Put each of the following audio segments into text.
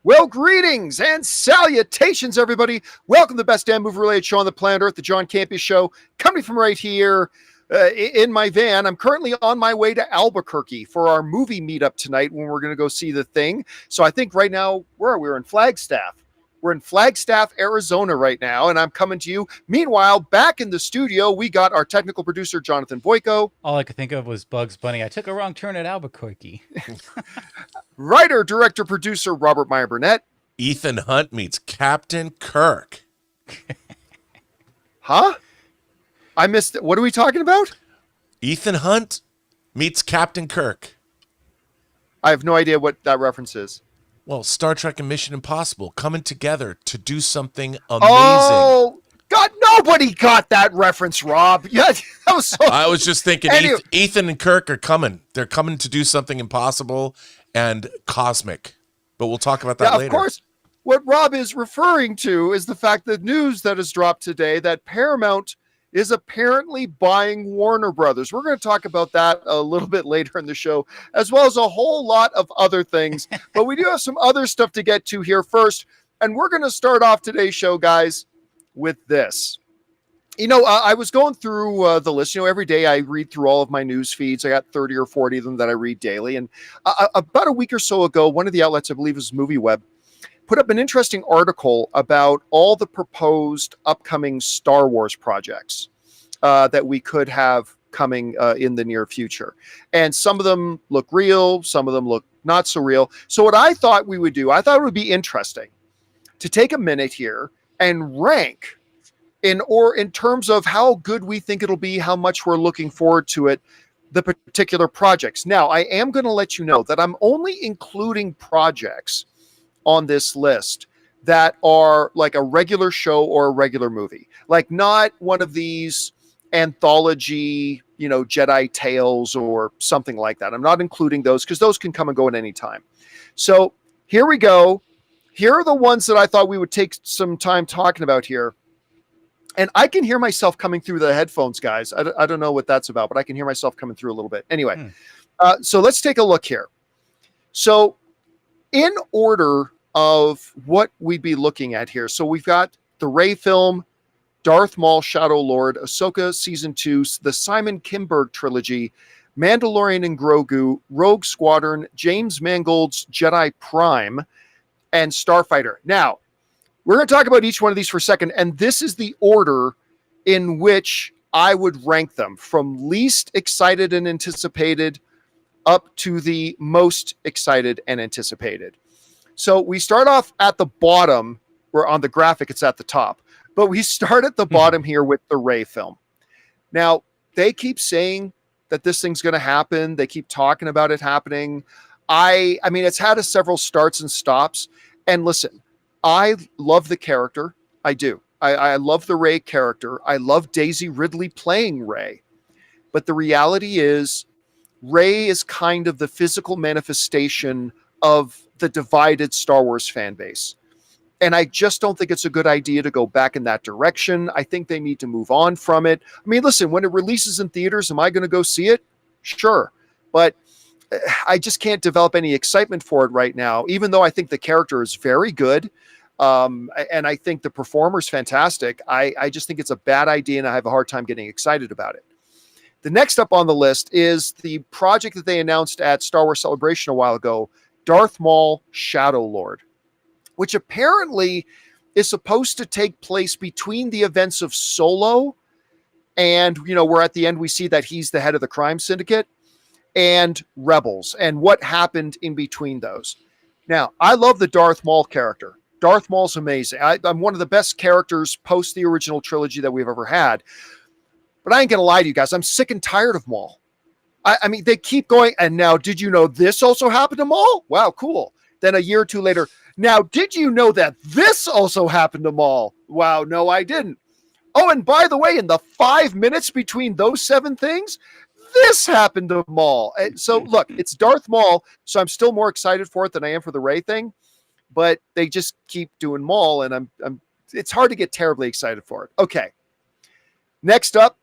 Well, greetings and salutations, everybody. Welcome to the best damn movie-related show on the planet Earth, the John Campea Show, coming from right here in my van. I'm currently on my way to Albuquerque for our movie meetup tonight when we're going to go see The Thing. So I think right now, where are we? We're in Flagstaff. We're in Flagstaff, Arizona right now, and I'm coming to you. Meanwhile, back in the studio, we got our technical producer, Jonathan Boyko. All I could think of was Bugs Bunny. I took a wrong turn at Albuquerque. Writer, director, producer, Robert Meyer Burnett. Ethan Hunt meets Captain Kirk. Huh? I missed it. What are we talking about? Ethan Hunt meets Captain Kirk. I have no idea what that reference is. Well, Star Trek and Mission Impossible coming together to do something amazing. Oh, God, nobody got that reference, Rob. Yeah, that was so... I was just thinking Anyway. Ethan and Kirk are coming. They're coming to do something impossible and cosmic. But we'll talk about that later. Of course, what Rob is referring to is the fact that news that has dropped today that Paramount is apparently buying Warner Brothers. We're going to talk about that a little bit later in the show, as well as a whole lot of other things. But we do have some other stuff to get to here first. And we're going to start off today's show, guys, with this. You know, I was going through the list. You know, every day I read through all of my news feeds. I got 30 or 40 of them that I read daily. And about a week or so ago, one of the outlets, I believe is MovieWeb, put up an interesting article about all the proposed upcoming Star Wars projects that we could have coming in the near future. And some of them look real. Some of them look not so real. So what I thought we would do, I thought it would be interesting to take a minute here and rank in terms of how good we think it'll be, how much we're looking forward to it, the particular projects. Now, I am going to let you know that I'm only including projects on this list that are like a regular show or a regular movie, like not one of these anthology, you know, Jedi Tales or something like that. I'm not including those because those can come and go at any time. So here we go. Here are the ones that I thought we would take some time talking about here. And I can hear myself coming through the headphones, guys. I don't know what that's about, but I can hear myself coming through a little bit. Anyway, so let's take a look here. So in order of what we'd be looking at here. So we've got the Rey film, Darth Maul, Shadow Lord, Ahsoka Season 2, the Simon Kinberg trilogy, Mandalorian and Grogu, Rogue Squadron, James Mangold's Jedi Prime, and Starfighter. Now, we're going to talk about each one of these for a second, and this is the order in which I would rank them from least excited and anticipated up to the most excited and anticipated. So we start off at the bottom, where on the graphic it's at the top, but we start at the bottom here with the Rey film. Now, they keep saying that this thing's going to happen. They keep talking about it happening. I mean, it's had several starts and stops. And listen, I love the character. I do. I love the Rey character. I love Daisy Ridley playing Rey. But the reality is, Rey is kind of the physical manifestation of the divided Star Wars fan base. And I just don't think it's a good idea to go back in that direction. I think they need to move on from it. I mean, listen, when it releases in theaters, am I going to go see it? Sure. But I just can't develop any excitement for it right now, even though I think the character is very good. And I think the performer's fantastic. I just think it's a bad idea, and I have a hard time getting excited about it. The next up on the list is the project that they announced at Star Wars Celebration a while ago, Darth Maul, Shadow Lord, which apparently is supposed to take place between the events of Solo and, you know, where at the end we see that he's the head of the crime syndicate, and Rebels, and what happened in between those. Now, I love the Darth Maul character. Darth Maul's amazing. I'm one of the best characters post the original trilogy that we've ever had. But I ain't going to lie to you guys. I'm sick and tired of Maul. I mean, they keep going. And now, did you know this also happened to Maul? Wow, cool. Then a year or two later, now, did you know that this also happened to Maul? Wow, no, I didn't. Oh, and by the way, in the 5 minutes between those 7 things, this happened to Maul. So look, it's Darth Maul, so I'm still more excited for it than I am for the Rey thing. But they just keep doing Maul, and I'm it's hard to get terribly excited for it. Okay. Next up,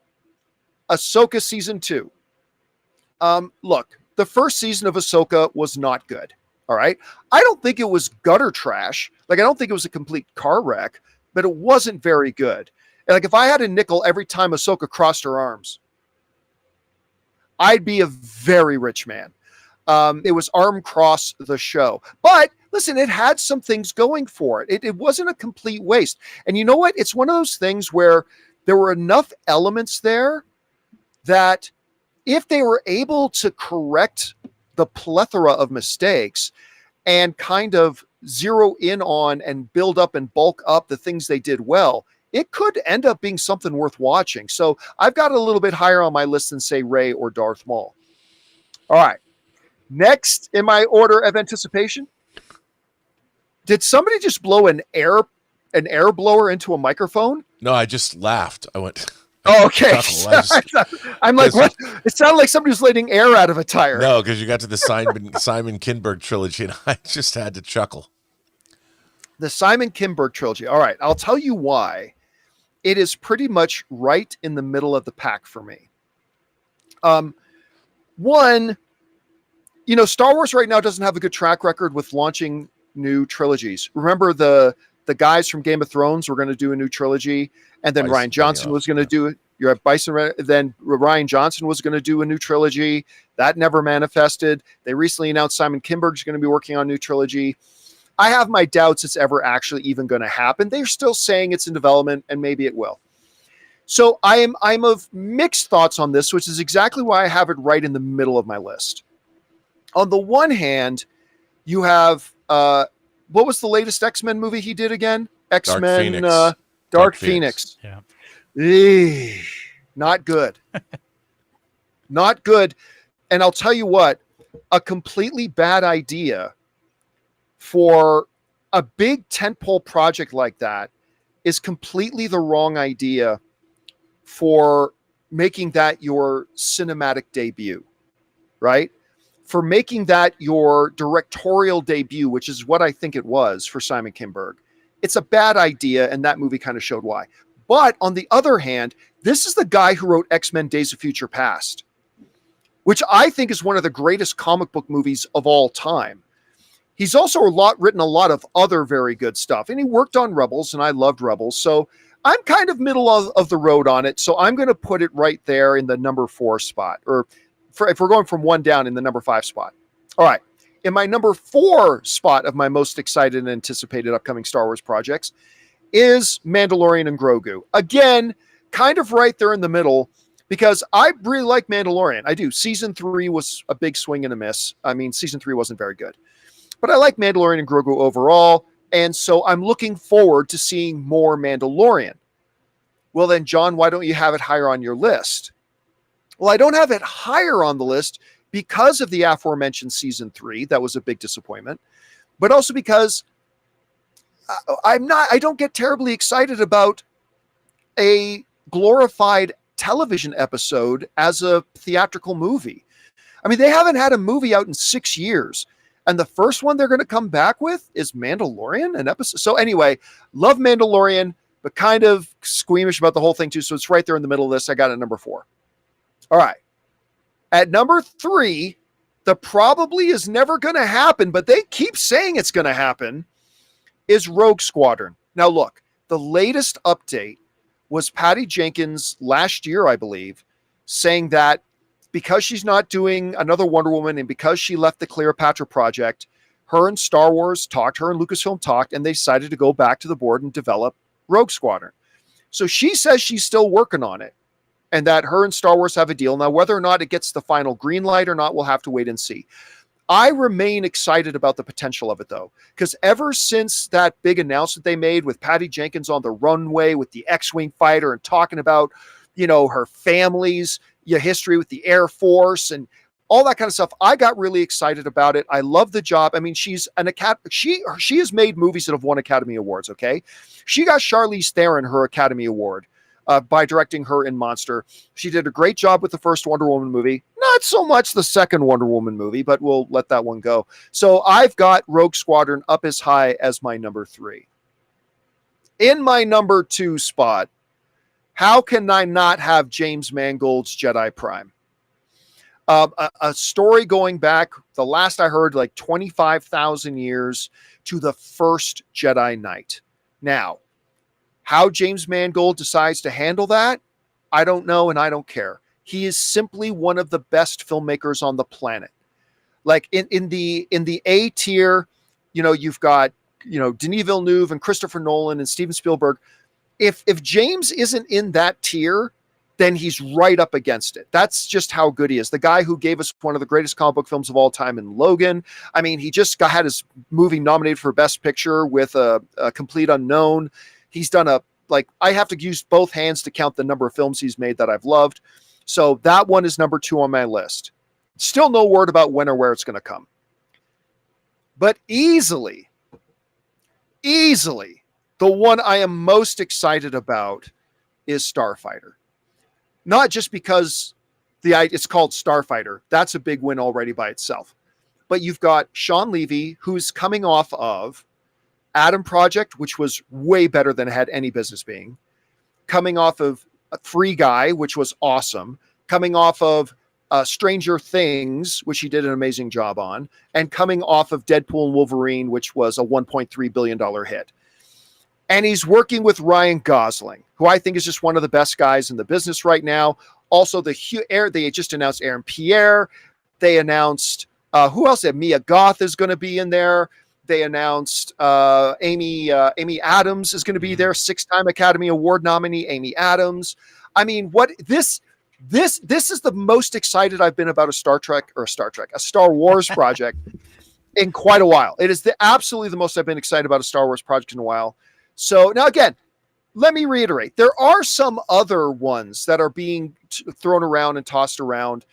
Ahsoka Season 2. Look, the first season of Ahsoka was not good. All right. I don't think it was gutter trash. Like, I don't think it was a complete car wreck, but it wasn't very good. And like, if I had a nickel every time Ahsoka crossed her arms, I'd be a very rich man. It was Arm Cross the show. But listen, it had some things going for it. It wasn't a complete waste. And you know what? It's one of those things where there were enough elements there that if they were able to correct the plethora of mistakes and kind of zero in on and build up and bulk up the things they did well, it could end up being something worth watching. So I've got a little bit higher on my list than, say, Rey or Darth Maul. All right. Next in my order of anticipation, did somebody just blow an air blower into a microphone? No, I just laughed. I went. Oh, okay. I'm like, what? It sounded like somebody was letting air out of a tire. No, because you got to the Simon Kinberg trilogy, and I just had to chuckle. The Simon Kinberg trilogy. All right, I'll tell you why. It is pretty much right in the middle of the pack for me. One, you know, Star Wars right now doesn't have a good track record with launching new trilogies. Remember the guys from Game of Thrones were going to do a new trilogy, and then Rian Johnson was going to do it. You have Bison. Then Rian Johnson was going to do a new trilogy. That never manifested. They recently announced Simon Kinberg's going to be working on a new trilogy. I have my doubts it's ever actually even going to happen. They're still saying it's in development, and maybe it will. So I'm of mixed thoughts on this, which is exactly why I have it right in the middle of my list. On the one hand, you have what was the latest X-Men movie he did again? X-Men Dark Phoenix. Yeah. Not good. Not good. And I'll tell you what, a completely bad idea for a big tentpole project like that is completely the wrong idea for making that your cinematic debut, right? For making that your directorial debut, which is what I think it was for Simon Kinberg. It's a bad idea, and that movie kind of showed why. But on the other hand, this is the guy who wrote X-Men Days of Future Past, which I think is one of the greatest comic book movies of all time. He's also written a lot of other very good stuff, and he worked on Rebels, and I loved Rebels. So I'm kind of middle of the road on it. So I'm going to put it right there in the number 4 spot, or if we're going from 1 down, in the number 5 spot. All right. In my number 4 spot of my most excited and anticipated upcoming Star Wars projects is Mandalorian and Grogu. Again, kind of right there in the middle, because I really like Mandalorian. I do. Season 3 was a big swing and a miss. I mean, season 3 wasn't very good. But I like Mandalorian and Grogu overall, and so I'm looking forward to seeing more Mandalorian. Well then, John, why don't you have it higher on your list? Well, I don't have it higher on the list because of the aforementioned season 3. That was a big disappointment. But also because I don't get terribly excited about a glorified television episode as a theatrical movie. I mean, they haven't had a movie out in 6 years. And the first one they're going to come back with is Mandalorian, an episode. So anyway, love Mandalorian, but kind of squeamish about the whole thing too. So it's right there in the middle of this. I got it at number 4. All right. At number 3, the probably is never going to happen, but they keep saying it's going to happen, is Rogue Squadron. Now look, the latest update was Patty Jenkins last year, I believe, saying that because she's not doing another Wonder Woman and because she left the Cleopatra project, her and Star Wars talked, her and Lucasfilm talked, and they decided to go back to the board and develop Rogue Squadron. So she says she's still working on it and that her and Star Wars have a deal. Now, whether or not it gets the final green light or not, we'll have to wait and see. I remain excited about the potential of it, though, because ever since that big announcement they made with Patty Jenkins on the runway with the X-Wing fighter and talking about, you know, her family's history with the Air Force and all that kind of stuff, I got really excited about it. I love the job. I mean, she's an she has made movies that have won Academy Awards. Okay, she got Charlize Theron her Academy Award by directing her in Monster. She did a great job with the first Wonder Woman movie. Not so much the second Wonder Woman movie, but we'll let that one go. So I've got Rogue Squadron up as high as my number 3. In my number 2 spot, how can I not have James Mangold's Jedi Prime? A story going back, the last I heard, like 25,000 years to the first Jedi Knight. Now, how James Mangold decides to handle that, I don't know, and I don't care. He is simply one of the best filmmakers on the planet. Like in the A tier, you've got Denis Villeneuve and Christopher Nolan and Steven Spielberg. If James isn't in that tier, then he's right up against it. That's just how good he is. The guy who gave us one of the greatest comic book films of all time in Logan. I mean, he just had his movie nominated for Best Picture with a Complete Unknown. He's done I have to use both hands to count the number of films he's made that I've loved. So that one is number 2 on my list. Still no word about when or where it's going to come. But easily, the one I am most excited about is Starfighter. Not just because it's called Starfighter. That's a big win already by itself. But you've got Sean Levy, who's coming off of Adam Project, which was way better than it had any business being. Coming off of Free Guy, which was awesome. Coming off of Stranger Things, which he did an amazing job on. And coming off of Deadpool and Wolverine, which was a $1.3 billion hit. And he's working with Ryan Gosling, who I think is just one of the best guys in the business right now. Also, they just announced Aaron Pierre. They announced, who else? Mia Goth is going to be in there. They announced Amy Adams is going to be there, 6-time Academy Award nominee Amy Adams. I mean, this is the most excited I've been about a Star Wars project in quite a while. It is absolutely the most I've been excited about a Star Wars project in a while. So now again, let me reiterate, there are some other ones that are being thrown around and tossed around,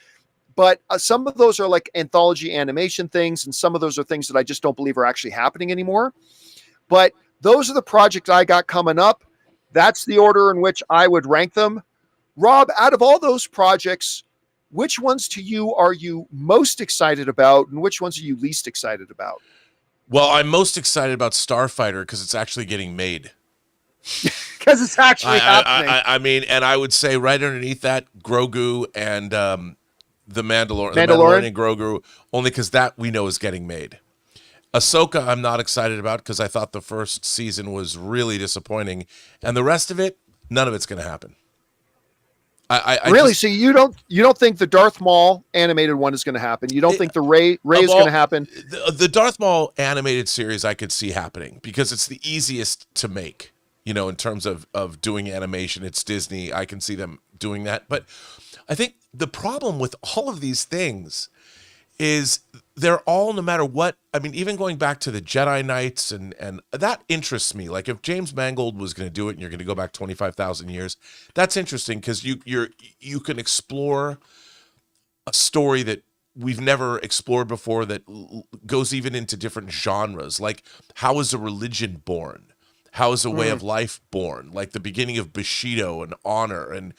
but some of those are like anthology animation things, and some of those are things that I just don't believe are actually happening anymore. But those are the projects I got coming up. That's the order in which I would rank them. Rob, out of all those projects, which ones to you are you most excited about, and which ones are you least excited about? Well, I'm most excited about Starfighter because it's actually getting made. Because it's actually happening. I mean, and I would say right underneath that, Grogu and the Mandalorian and Grogu, only because that we know is getting made. Ahsoka, I'm not excited about because I thought the first season was really disappointing, and the rest of it, none of it's going to happen. So you don't think the Darth Maul animated one is going to happen? You don't think the Rey is going to happen? The Darth Maul animated series I could see happening because it's the easiest to make, in terms of doing animation. It's Disney. I can see them doing that. But I think the problem with all of these things is they're all, no matter what, I mean, even going back to the Jedi Knights, and that interests me. Like if James Mangold was going to do it and you're going to go back 25,000 years, that's interesting because you can explore a story that we've never explored before that goes even into different genres. Like, how is a religion born? How is a way of life born? Like the beginning of Bushido and honor and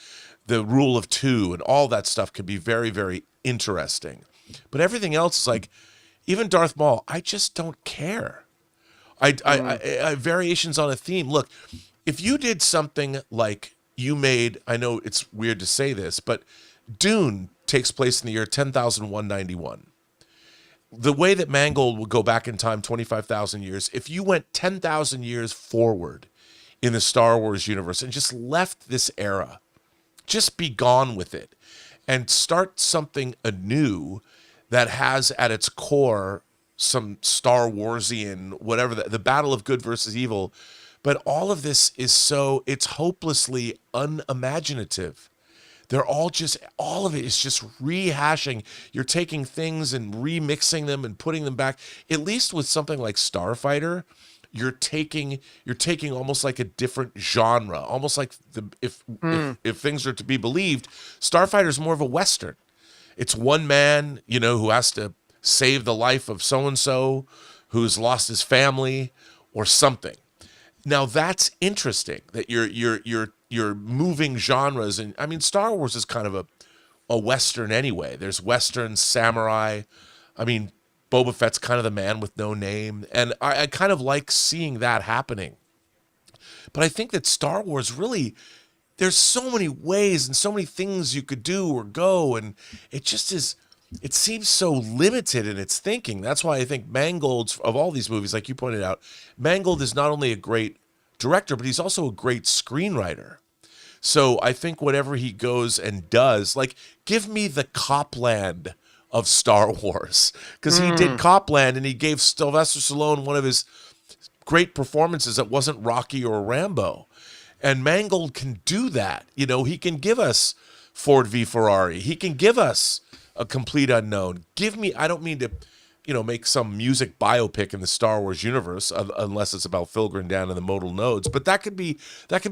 the rule of two and all that stuff can be very, very interesting. But everything else is like, even Darth Maul, I just don't care. I variations on a theme. Look, if you did something like you made, I know it's weird to say this, but Dune takes place in the year 10,191. The way that Mangold will go back in time 25,000 years, if you went 10,000 years forward in the Star Wars universe and just left this era, just be gone with it and start something anew that has at its core some Star Warsian, whatever, the battle of good versus evil. But all of this is it's hopelessly unimaginative. All of it is just rehashing. You're taking things and remixing them and putting them back. At least with something like Starfighter, you're taking almost like a different genre, almost like if things are to be believed, Starfighter is more of a Western. It's one man, who has to save the life of so-and-so who's lost his family or something. Now that's interesting that you're moving genres. And I mean, Star Wars is kind of a Western anyway. There's Western, samurai. I mean, Boba Fett's kind of the man with no name. And I kind of like seeing that happening. But I think that Star Wars really, there's so many ways and so many things you could do or go. And it just is it seems so limited in its thinking. That's why I think Mangold's, of all these movies, like you pointed out, Mangold is not only a great director, but he's also a great screenwriter. So I think whatever he goes and does, like, give me the Copland of Star Wars, because he did Copland and he gave Sylvester Stallone one of his great performances that wasn't Rocky or Rambo. And Mangold can do that. You know, he can give us Ford v Ferrari. He can give us A Complete Unknown. Give me, I don't mean to, you know, make some music biopic in the Star Wars universe, unless it's about Filgrin down in the modal nodes. But that could be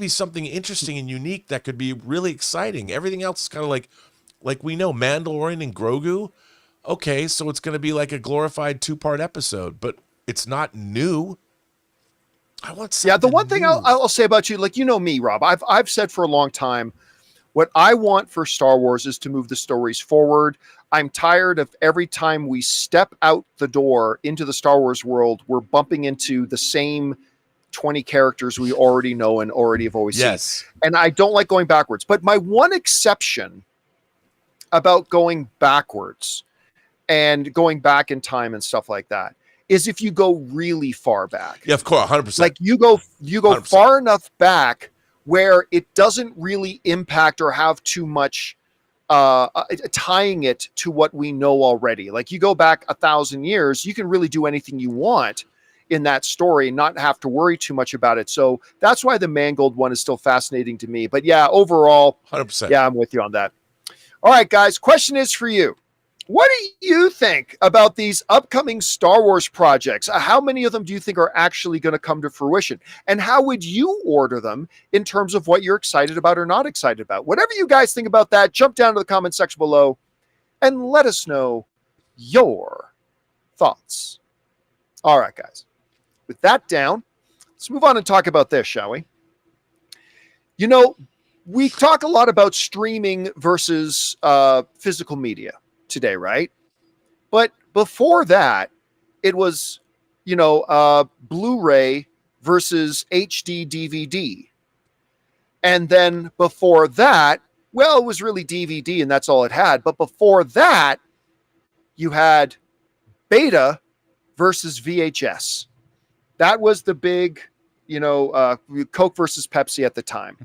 something interesting and unique. That could be really exciting. Everything else is kind of like we know Mandalorian and Grogu. Okay, so it's going to be like a glorified 2-part episode, but it's not new. I want something. Yeah, the one thing new. I'll say about you, like, you know me, Rob, I've said for a long time, what I want for Star Wars is to move the stories forward. I'm tired of every time we step out the door into the Star Wars world, we're bumping into the same 20 characters we already know and already have always seen. And I don't like going backwards. But my one exception about going backwards and going back in time and stuff like that is if you go really far back. Yeah, of course, 100%. Like you go 100%. far enough back where it doesn't really impact or have too much tying it to what we know already. Like you go back 1,000 years, you can really do anything you want in that story and not have to worry too much about it. So that's why the Mangold one is still fascinating to me. But yeah, overall, 100%. Yeah, I'm with you on that. All right, guys, question is for you. What do you think about these upcoming Star Wars projects? How many of them do you think are actually going to come to fruition? And how would you order them in terms of what you're excited about or not excited about? Whatever you guys think about that, jump down to the comment section below and let us know your thoughts. All right, guys. With that down, let's move on and talk about this, shall we? You know, we talk a lot about streaming versus physical media today, right? But before that, it was, Blu-ray versus HD DVD. And then before that, well, it was really DVD and that's all it had. But before that, you had Beta versus VHS. That was the big, Coke versus Pepsi at the time.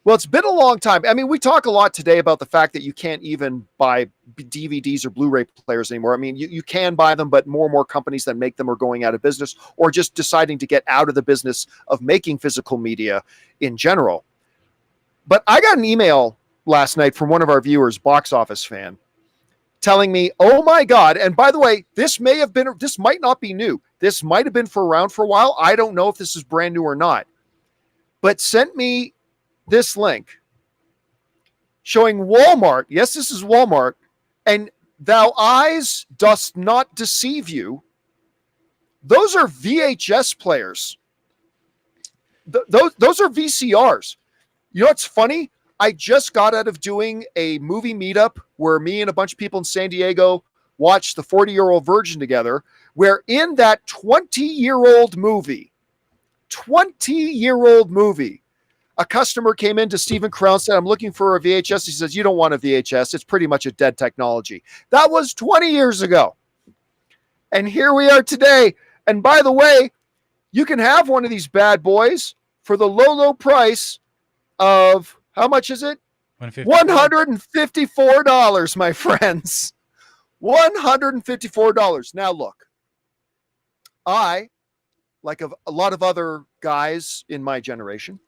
Well, it's been a long time. I mean, we talk a lot today about the fact that you can't even buy DVDs or Blu-ray players anymore. I mean, you can buy them, but more and more companies that make them are going out of business or just deciding to get out of the business of making physical media in general. But I got an email last night from one of our viewers, Box Office Fan, telling me, oh my God. And by the way, this might not be new. This might have been around for a while. I don't know if this is brand new or not, but sent me this link showing Walmart. Yes, this is Walmart. And thou eyes dost not deceive you. Those are VHS players. Those are VCRs. You know what's funny? I just got out of doing a movie meetup where me and a bunch of people in San Diego watched the 40-Year-Old Virgin together, where in that 20-year-old movie, a customer came in to Stephen Crown and said, I'm looking for a VHS. He says, you don't want a VHS. It's pretty much a dead technology. That was 20 years ago. And here we are today. And by the way, you can have one of these bad boys for the low, low price of, how much is it? $154, my friends. $154. Now look, I, like a lot of other guys in my generation,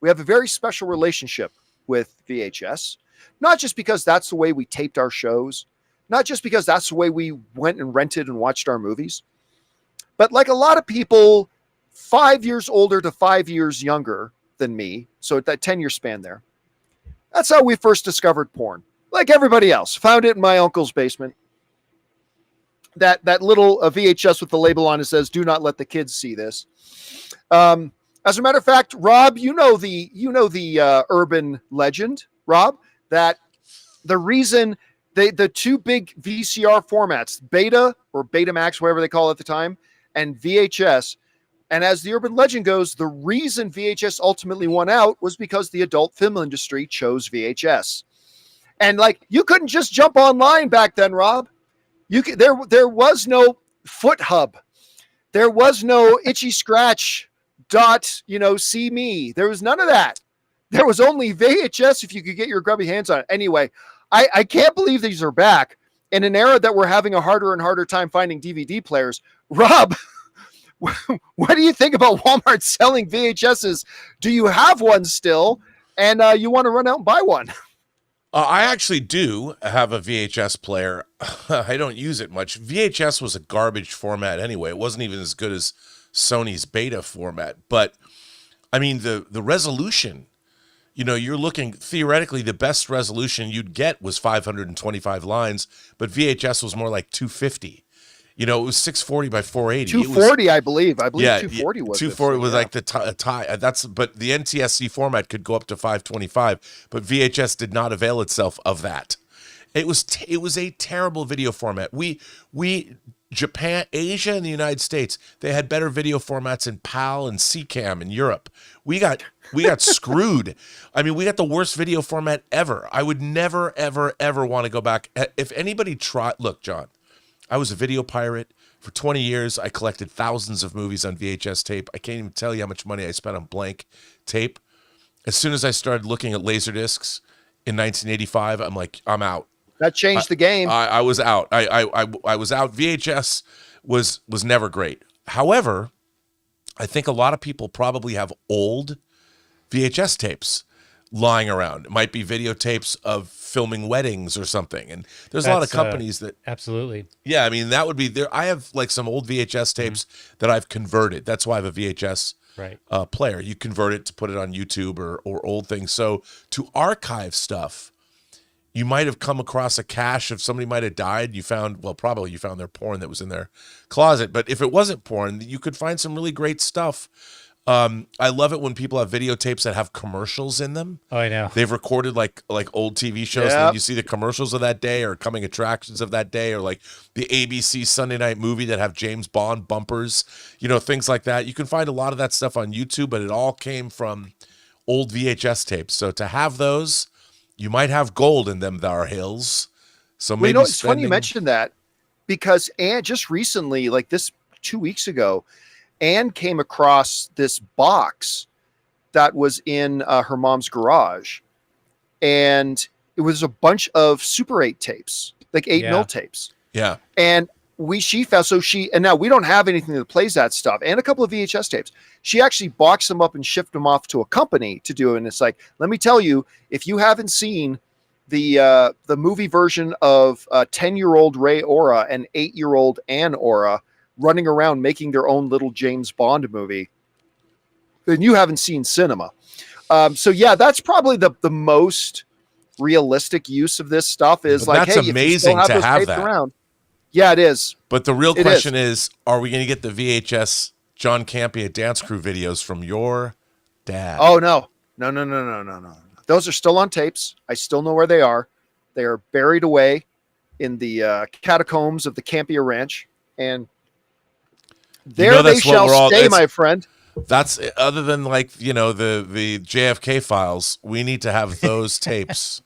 we have a very special relationship with VHS, not just because that's the way we taped our shows, not just because that's the way we went and rented and watched our movies, but like a lot of people 5 years older to 5 years younger than me, so at that 10-year span there, that's how we first discovered porn. Like everybody else, found it in my uncle's basement. That little VHS with the label on it says, do not let the kids see this. As a matter of fact, Rob, you know the urban legend, Rob, that the reason the two big VCR formats, Beta or Betamax, whatever they call it at the time, and VHS, and as the urban legend goes, the reason VHS ultimately won out was because the adult film industry chose VHS. And like, you couldn't just jump online back then, Rob. There was no Foot Hub. There was no Itchy Scratch see me. There was none of that. There was only VHS if you could get your grubby hands on it. Anyway, I can't believe these are back in an era that we're having a harder and harder time finding DVD players. Rob, what do you think about Walmart selling VHSs? Do you have one still? And you want to run out and buy one? I actually do have a VHS player. I don't use it much. VHS was a garbage format anyway. It wasn't even as good as Sony's beta format. But, I mean, the resolution, you're looking, theoretically, the best resolution you'd get was 525 lines, but VHS was more like 250. It was 640 by 480. 240, I believe. I believe 240 was 240 was like the tie. But the NTSC format could go up to 525, but VHS did not avail itself of that. It was a terrible video format. Japan, Asia, and the United States, they had better video formats in PAL and CCAM in Europe. We got screwed. I mean, we got the worst video format ever. I would never, ever, ever want to go back. If anybody tried, look, John, I was a video pirate for 20 years. I collected thousands of movies on VHS tape. I can't even tell you how much money I spent on blank tape. As soon as I started looking at Laserdiscs in 1985, I'm like, I'm out. That changed the game. I was out. I was out. VHS was never great. However, I think a lot of people probably have old VHS tapes lying around. It might be videotapes of filming weddings or something. And there's a lot of companies that absolutely. Yeah, I mean, that would be there. I have like some old VHS tapes that I've converted. That's why I have a VHS player. You convert it to put it on YouTube or old things. So to archive stuff, you might have come across a cache if somebody might have died. You found their porn that was in their closet. But if it wasn't porn, you could find some really great stuff. I love it when people have videotapes that have commercials in them. Oh, I know. They've recorded like old TV shows, and then you see the commercials of that day or coming attractions of that day, or like the ABC Sunday night movie that have James Bond bumpers, things like that. You can find a lot of that stuff on YouTube, but it all came from old VHS tapes. So to have those, you might have gold in them thar hills. So maybe it's funny you mentioned that, because Anne just recently, like this 2 weeks ago, Anne came across this box that was in her mom's garage, and it was a bunch of Super 8 tapes, like 8mm tapes. Yeah. And now we don't have anything that plays that stuff, and a couple of VHS tapes. She actually boxed them up and shipped them off to a company to do it. And it's like, let me tell you, if you haven't seen the movie version of 10-year-old Ray Ora and 8-year-old Ann Ora running around making their own little James Bond movie, then you haven't seen cinema. So yeah, that's probably the most realistic use of this stuff is but like, that's hey, amazing if you to have that around. Yeah, it is. But the real question is, are we going to get the VHS John Campea Dance Crew videos from your dad? Oh, no. Those are still on tapes. I still know where they are. They are buried away in the catacombs of the Campea Ranch. And there they shall stay, my friend. That's other than like, the JFK files. We need to have those tapes.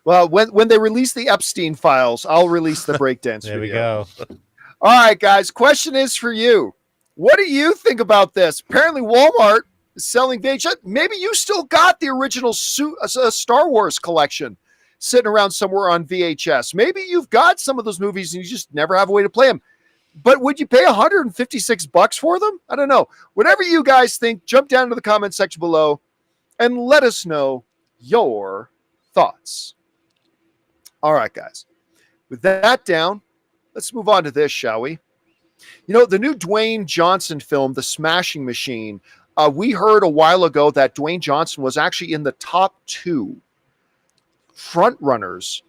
Well, when they release the Epstein files, I'll release the breakdance There video. we go. All right, guys. Question is for you. What do you think about this? Apparently, Walmart is selling VHS. Maybe you still got the original Star Wars collection sitting around somewhere on VHS. Maybe you've got some of those movies and you just never have a way to play them. But would you pay $156 for them? I don't know. Whatever you guys think, jump down to the comment section below and let us know your thoughts. All right, guys. With that down, let's move on to this, shall we? The new Dwayne Johnson film, The Smashing Machine, we heard a while ago that Dwayne Johnson was actually in the top 2 front runners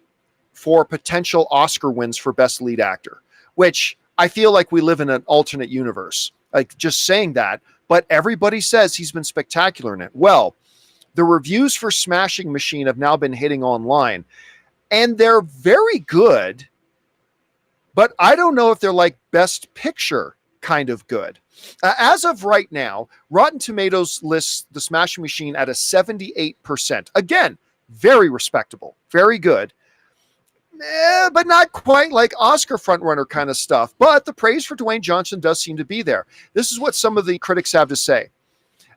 for potential Oscar wins for Best Lead Actor, which I feel like we live in an alternate universe, like just saying that, but everybody says he's been spectacular in it. Well, the reviews for Smashing Machine have now been hitting online, and they're very good, but I don't know if they're like Best Picture kind of good. As of right now, Rotten Tomatoes lists The Smashing Machine at a 78%. Again, very respectable, very good. But not quite like Oscar frontrunner kind of stuff. But the praise for Dwayne Johnson does seem to be there. This is what some of the critics have to say.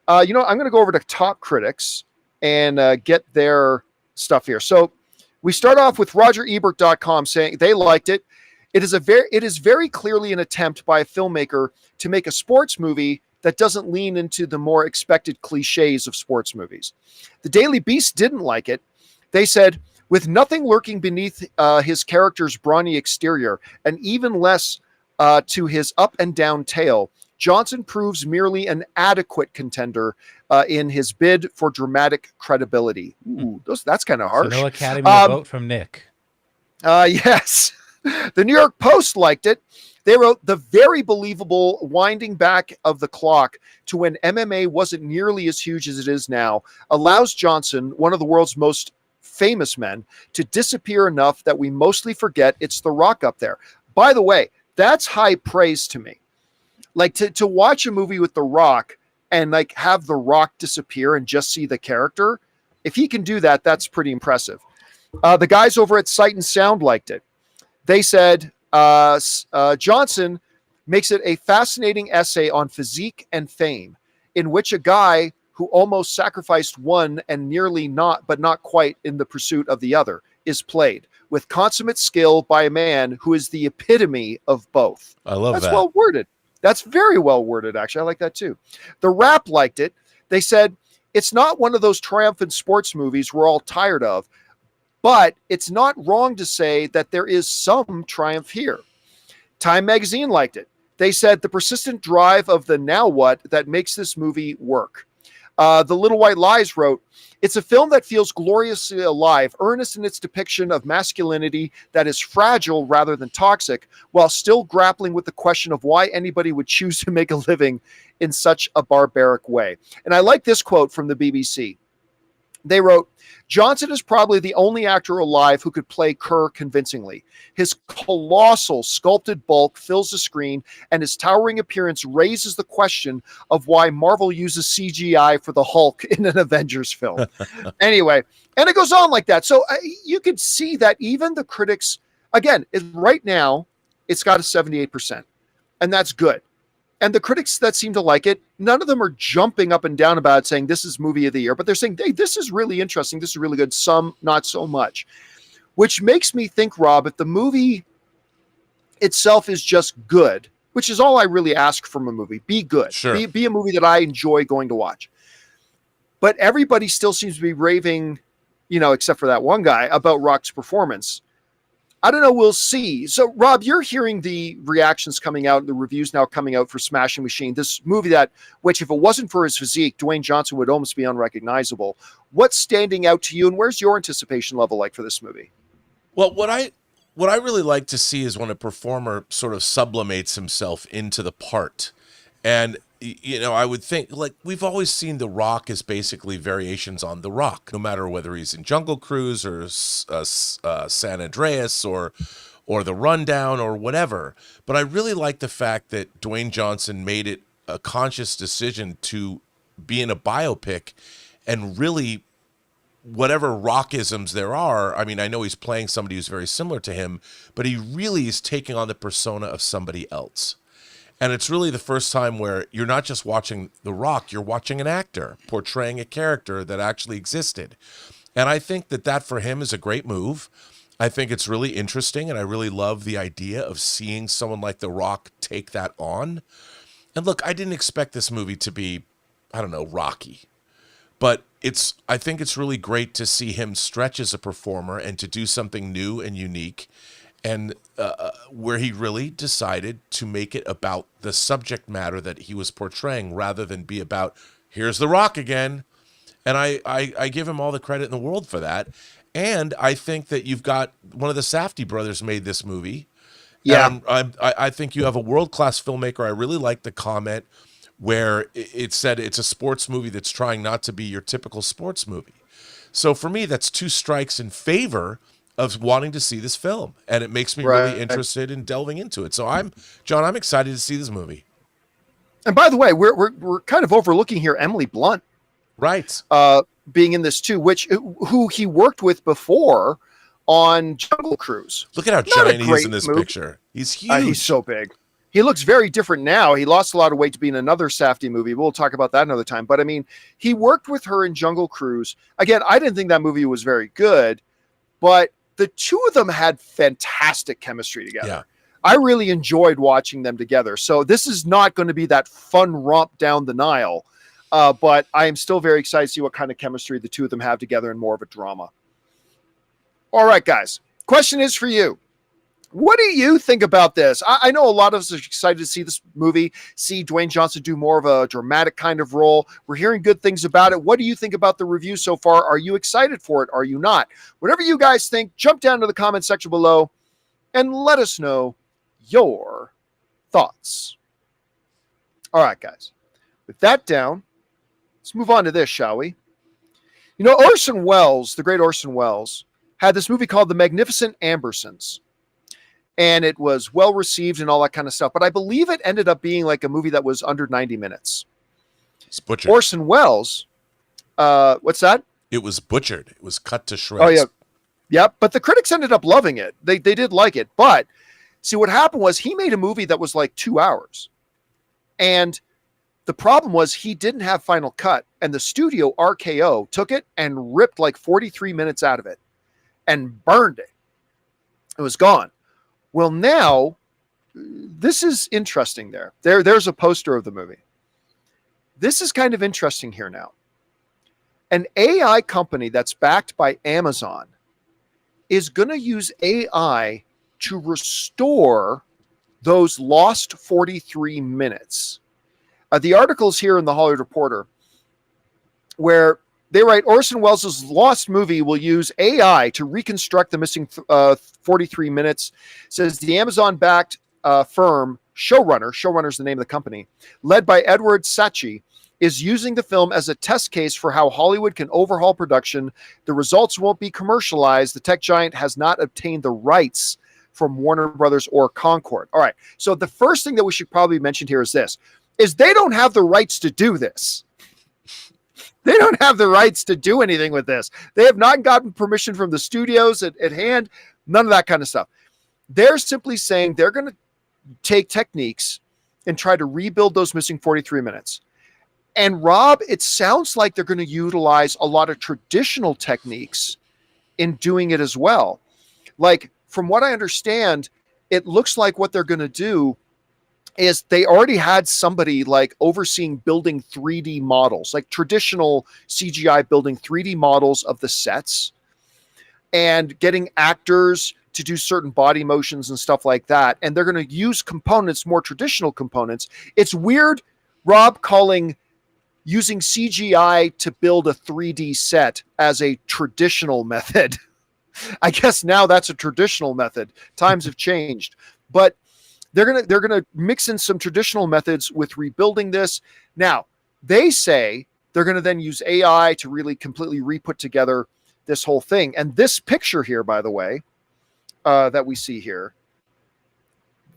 I'm going to go over to top critics and get their stuff here. So we start off with RogerEbert.com saying they liked it. It is very clearly an attempt by a filmmaker to make a sports movie that doesn't lean into the more expected cliches of sports movies. The Daily Beast didn't like it. They said, with nothing lurking beneath his character's brawny exterior and even less to his up and down tale, Johnson proves merely an adequate contender in his bid for dramatic credibility. Ooh, that's kind of harsh. So no Academy vote from Nick. Yes. The New York Post liked it. They wrote, the very believable winding back of the clock to when MMA wasn't nearly as huge as it is now allows Johnson, one of the world's most famous men, to disappear enough that we mostly forget it's The Rock up there. By the way, that's high praise to me. Like to watch a movie with The Rock and like have The Rock disappear and just see the character. If he can do that, that's pretty impressive. The guys over at Sight and Sound liked it. They said Johnson makes it a fascinating essay on physique and fame, in which a guy who almost sacrificed one and nearly not, but not quite in the pursuit of the other, is played with consummate skill by a man who is the epitome of both. I love that. That's well worded. That's very well worded, actually. I like that too. The Wrap liked it. They said, it's not one of those triumphant sports movies we're all tired of, but it's not wrong to say that there is some triumph here. Time Magazine liked it. They said the persistent drive of the now what that makes this movie work. The Little White Lies wrote, it's a film that feels gloriously alive, earnest in its depiction of masculinity that is fragile rather than toxic, while still grappling with the question of why anybody would choose to make a living in such a barbaric way. And I like this quote from the BBC. They wrote, Johnson is probably the only actor alive who could play Kerr convincingly. His colossal sculpted bulk fills the screen, and his towering appearance raises the question of why Marvel uses CGI for the Hulk in an Avengers film. Anyway, and it goes on like that. So you could see that even the critics, again, right now, it's got a 78%, and that's good. And the critics that seem to like it, none of them are jumping up and down about it saying this is movie of the year, but they're saying, hey, this is really interesting. This is really good. Some, not so much. Which makes me think, Rob, if the movie itself is just good, which is all I really ask from a movie, be good. Sure. Be a movie that I enjoy going to watch. But everybody still seems to be raving, except for that one guy, about Rock's performance. I don't know. We'll see. So, Rob, you're hearing the reactions coming out, the reviews now coming out for Smashing Machine, this movie which if it wasn't for his physique, Dwayne Johnson would almost be unrecognizable. What's standing out to you, and where's your anticipation level like for this movie? Well, what I really like to see is when a performer sort of sublimates himself into the part. And I would think, like, we've always seen The Rock as basically variations on The Rock, no matter whether he's in Jungle Cruise or San Andreas or The Rundown or whatever. But I really like the fact that Dwayne Johnson made it a conscious decision to be in a biopic and really, whatever Rockisms there are, I mean, I know he's playing somebody who's very similar to him, but he really is taking on the persona of somebody else. And it's really the first time where you're not just watching The Rock, you're watching an actor portraying a character that actually existed. And I think that for him is a great move. I think it's really interesting, and I really love the idea of seeing someone like The Rock take that on. And look, I didn't expect this movie to be, I don't know, Rocky. But I think it's really great to see him stretch as a performer and to do something new and unique. And where he really decided to make it about the subject matter that he was portraying rather than be about, here's The Rock again. And I give him all the credit in the world for that. And I think that you've got one of the Safdie brothers made this movie. Yeah. I think you have a world-class filmmaker. I really like the comment where it said it's a sports movie that's trying not to be your typical sports movie. So for me, that's two strikes in favor of wanting to see this film, and it makes me really interested in delving into it. So I'm excited to see this movie. And by the way, we're kind of overlooking here Emily Blunt. Right. being in this too, who he worked with before on Jungle Cruise. Look at how giant he is in this picture. He's huge. He's so big. He looks very different now. He lost a lot of weight to be in another Safdie movie. We'll talk about that another time. But I mean, he worked with her in Jungle Cruise. Again, I didn't think that movie was very good, but the two of them had fantastic chemistry together. Yeah. I really enjoyed watching them together. So this is not going to be that fun romp down the Nile, but I am still very excited to see what kind of chemistry the two of them have together in more of a drama. All right, guys. Question is for you. What do you think about this? I know a lot of us are excited to see this movie, see Dwayne Johnson do more of a dramatic kind of role. We're hearing good things about it. What do you think about the review so far? Are you excited for it? Are you not? Whatever you guys think, jump down to the comment section below and let us know your thoughts. All right, guys. With that down, let's move on to this, shall we? You know, Orson Welles, the great Orson Welles, had this movie called The Magnificent Ambersons. And it was well received and all that kind of stuff. But I believe it ended up being like a movie that was under 90 minutes. It's butchered. Orson Welles, what's that? It was butchered. It was cut to shreds. Oh, yeah. Yeah, but the critics ended up loving it. They did like it. But see, what happened was he made a movie that was like 2 hours. And the problem was he didn't have final cut. And the studio, RKO, took it and ripped like 43 minutes out of it and burned it. It was gone. Well, now, this is interesting there. There's a poster of the movie. This is kind of interesting here now. An AI company that's backed by Amazon is going to use AI to restore those lost 43 minutes. The article's here in the Hollywood Reporter, where they write, Orson Welles' lost movie will use AI to reconstruct the missing 43 minutes. Says the Amazon-backed firm Showrunner is the name of the company, led by Edward Sachi, is using the film as a test case for how Hollywood can overhaul production. The results won't be commercialized. The tech giant has not obtained the rights from Warner Brothers or Concord. All right. So the first thing that we should probably mention here is this, is they don't have the rights to do this. They don't have the rights to do anything with this. They have not gotten permission from the studios at hand, none of that kind of stuff. They're simply saying they're going to take techniques and try to rebuild those missing 43 minutes. And Rob, it sounds like they're going to utilize a lot of traditional techniques in doing it as well. Like, from what I understand, it looks like what they're going to do is they already had somebody like overseeing building 3D models, like traditional CGI building 3D models of the sets and getting actors to do certain body motions and stuff like that. And they're going to use components, more traditional components. It's weird, Rob, using CGI to build a 3D set as a traditional method. I guess now that's a traditional method. Times have changed, but they're gonna mix in some traditional methods with rebuilding this. Now, they say they're gonna then use AI to really completely re-put together this whole thing. And this picture here, by the way, that we see here,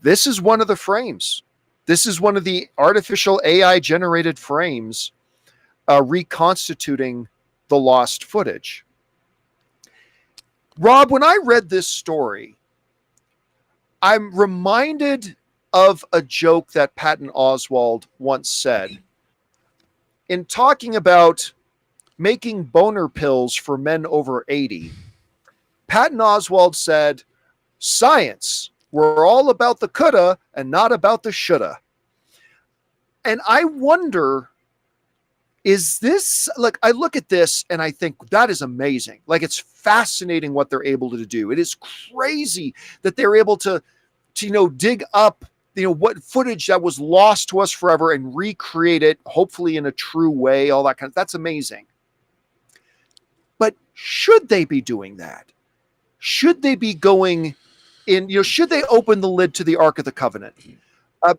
this is one of the frames. This is one of the artificial AI generated frames reconstituting the lost footage. Rob, when I read this story, I'm reminded of a joke that Patton Oswalt once said in talking about making boner pills for men over 80. Patton Oswalt said, "Science, we're all about the coulda and not about the shoulda." And I wonder, is this, like, I look at this and I think that is amazing. Like, it's fascinating what they're able to do. It is crazy that they're able to dig up, what footage that was lost to us forever and recreate it, hopefully in a true way, all that kind of, that's amazing. But should they be doing that? Should they be going in, should they open the lid to the Ark of the Covenant?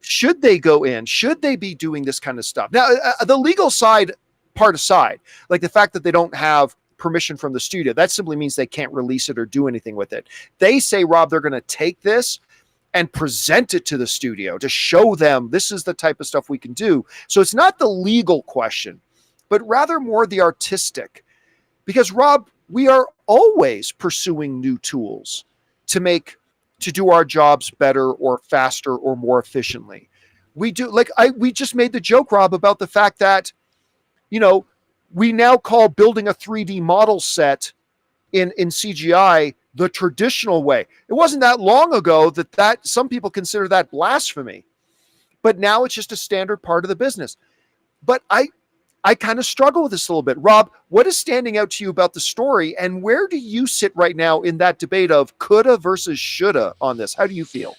Should they go in? Should they be doing this kind of stuff? Now, the legal side part aside, like the fact that they don't have permission from the studio, that simply means they can't release it or do anything with it. They say, Rob, they're going to take this and present it to the studio to show them this is the type of stuff we can do. So it's not the legal question, but rather more the artistic. Because Rob, we are always pursuing new tools to do our jobs better or faster or more efficiently. We just made the joke, Rob, about the fact that, we now call building a 3D model set in CGI the traditional way. It wasn't that long ago that some people consider that blasphemy, but now it's just a standard part of the business. But I kind of struggle with this a little bit. Rob, what is standing out to you about the story, and where do you sit right now in that debate of coulda versus shoulda on this? How do you feel?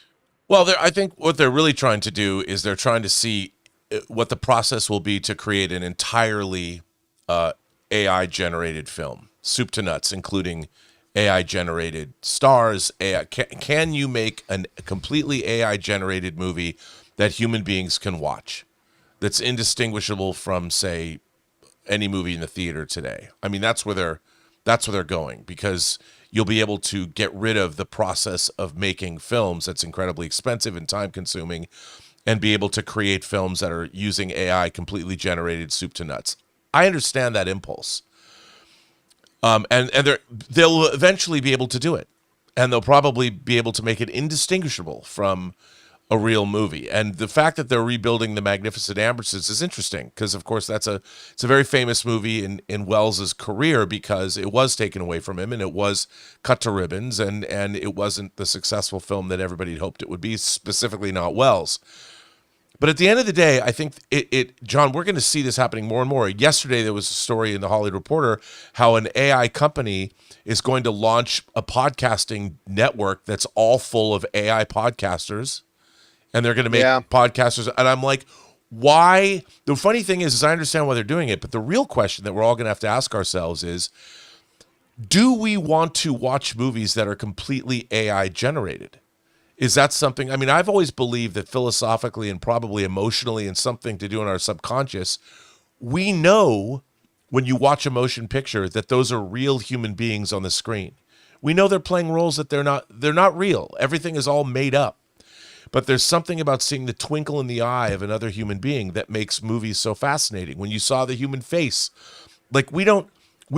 Well, I think what they're really trying to do is they're trying to see what the process will be to create an entirely AI-generated film, soup to nuts, including AI-generated stars. Can you make a completely AI-generated movie that human beings can watch that's indistinguishable from, say, any movie in the theater today? I mean, that's where they're going, because you'll be able to get rid of the process of making films that's incredibly expensive and time-consuming, and be able to create films that are using AI completely generated soup to nuts. I understand that impulse. And they'll eventually be able to do it. And they'll probably be able to make it indistinguishable from a real movie. And the fact that they're rebuilding the Magnificent Ambassadors is interesting, because, of course, it's a very famous movie in Wells's career, because it was taken away from him and it was cut to ribbons, and it wasn't the successful film that everybody hoped it would be, specifically not Wells. But at the end of the day, I think John, we're going to see this happening more and more. Yesterday, there was a story in the Hollywood Reporter how an AI company is going to launch a podcasting network that's all full of AI podcasters, and they're going to make podcasters. And I'm like, why? The funny thing is I understand why they're doing it, but the real question that we're all going to ask ourselves is, do we want to watch movies that are completely AI generated? Is that something? I mean, I've always believed that philosophically and probably emotionally, and something to do in our subconscious, we know when you watch a motion picture that those are real human beings on the screen. We know they're playing roles that they're not real. Everything is all made up. But there's something about seeing the twinkle in the eye of another human being that makes movies so fascinating. When you saw the human face, like we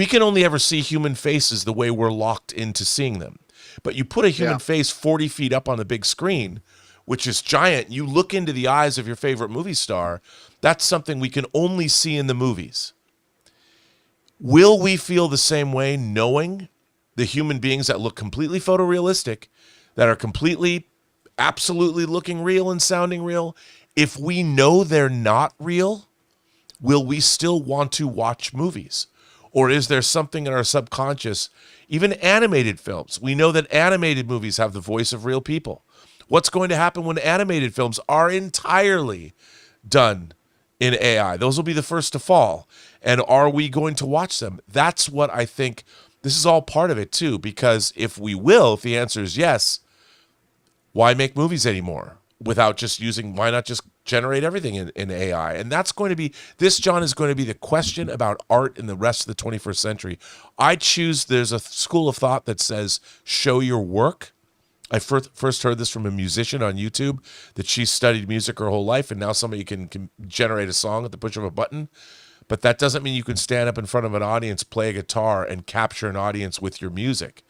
can only ever see human faces the way we're locked into seeing them. But you put a human face 40 feet up on the big screen, which is giant. You look into the eyes of your favorite movie star. That's something we can only see in the movies. Will we feel the same way knowing the human beings that look completely photorealistic, that are completely, absolutely looking real and sounding real? If we know they're not real, will we still want to watch movies? Or is there something in our subconscious? Even animated films. We know that animated movies have the voice of real people. What's going to happen when animated films are entirely done in AI? Those will be the first to fall. And are we going to watch them? That's what I think. This is all part of it too, because if the answer is yes, why make movies anymore without just why not just generate everything in AI? And that's going to be, John, is going to be the question about art in the rest of the 21st century. There's a school of thought that says, show your work. I first heard this from a musician on YouTube, that she studied music her whole life, and now somebody can generate a song at the push of a button. But that doesn't mean you can stand up in front of an audience, play a guitar, and capture an audience with your music.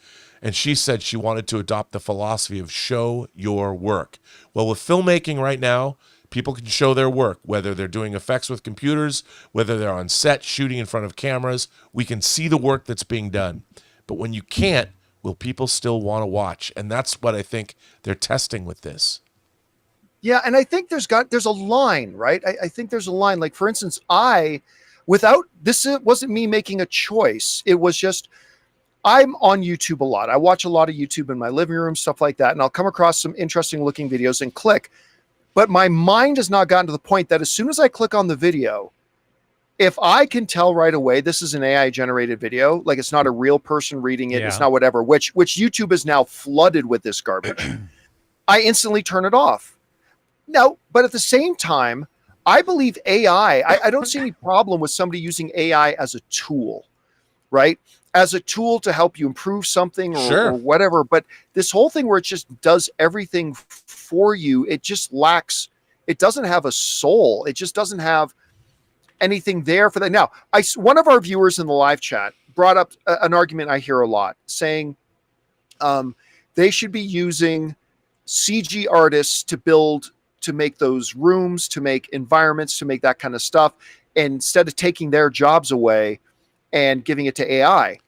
And she said she wanted to adopt the philosophy of show your work. Well, with filmmaking right now, people can show their work, whether they're doing effects with computers, whether they're on set shooting in front of cameras. We can see the work that's being done. But when you can't, will people still want to watch? And that's what I think they're testing with this. Yeah, and I think there's a line, right? I think there's a line. Like, for instance, it wasn't me making a choice. It was just, I'm on YouTube a lot. I watch a lot of YouTube in my living room, stuff like that. And I'll come across some interesting looking videos and click. But my mind has not gotten to the point that as soon as I click on the video, if I can tell right away, this is an AI generated video, like it's not a real person reading it, it's not whatever, which YouTube is now flooded with this garbage, I instantly turn it off. No, but at the same time, I believe AI, I don't see any problem with somebody using AI as a tool, right? As a tool to help you improve something or whatever. But this whole thing where it just does everything for you, it doesn't have a soul. It just doesn't have anything there for that. Now, one of our viewers in the live chat, brought up an argument I hear a lot, saying they should be using CG artists to make those rooms, to make environments, to make that kind of stuff, instead of taking their jobs away and giving it to AI.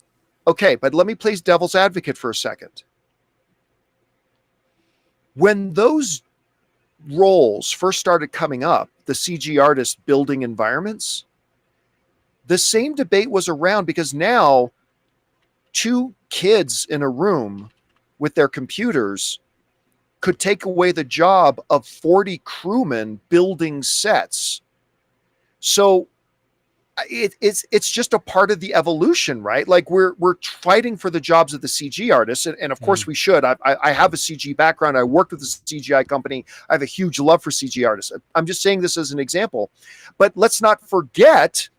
Okay, but let me play devil's advocate for a second. When those roles first started coming up, the CG artists building environments, the same debate was around, because now 2 kids in a room with their computers could take away the job of 40 crewmen building sets. So it's just a part of the evolution, right? Like we're fighting for the jobs of the CG artists, and of course we should. I have a CG background. I worked with a CGI company. I have a huge love for CG artists. I'm just saying this as an example, but let's not forget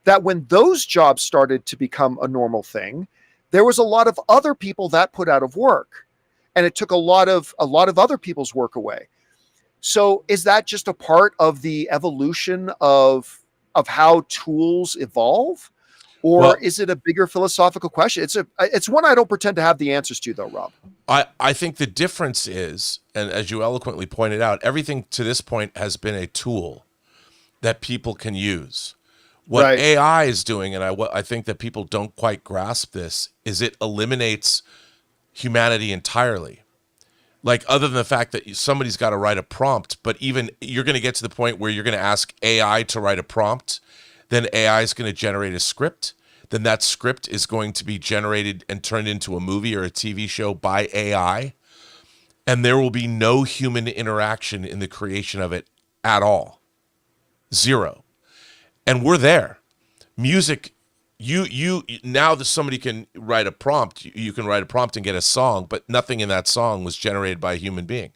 that when those jobs started to become a normal thing, there was a lot of other people that put out of work, and it took a lot of other people's work away. So is that just a part of the evolution of how tools evolve, or is it a bigger philosophical question? It's one I don't pretend to have the answers to, though, Rob. I think the difference is, and as you eloquently pointed out, everything to this point has been a tool that people can use. What AI is doing, and I think that people don't quite grasp this, is it eliminates humanity entirely. Like, other than the fact that somebody's got to write a prompt, but even you're going to get to the point where you're going to ask AI to write a prompt, then AI is going to generate a script. Then that script is going to be generated and turned into a movie or a TV show by AI. And there will be no human interaction in the creation of it at all. Zero. And we're there. Music, you now that somebody can write a prompt, you can write a prompt and get a song, but nothing in that song was generated by a human being.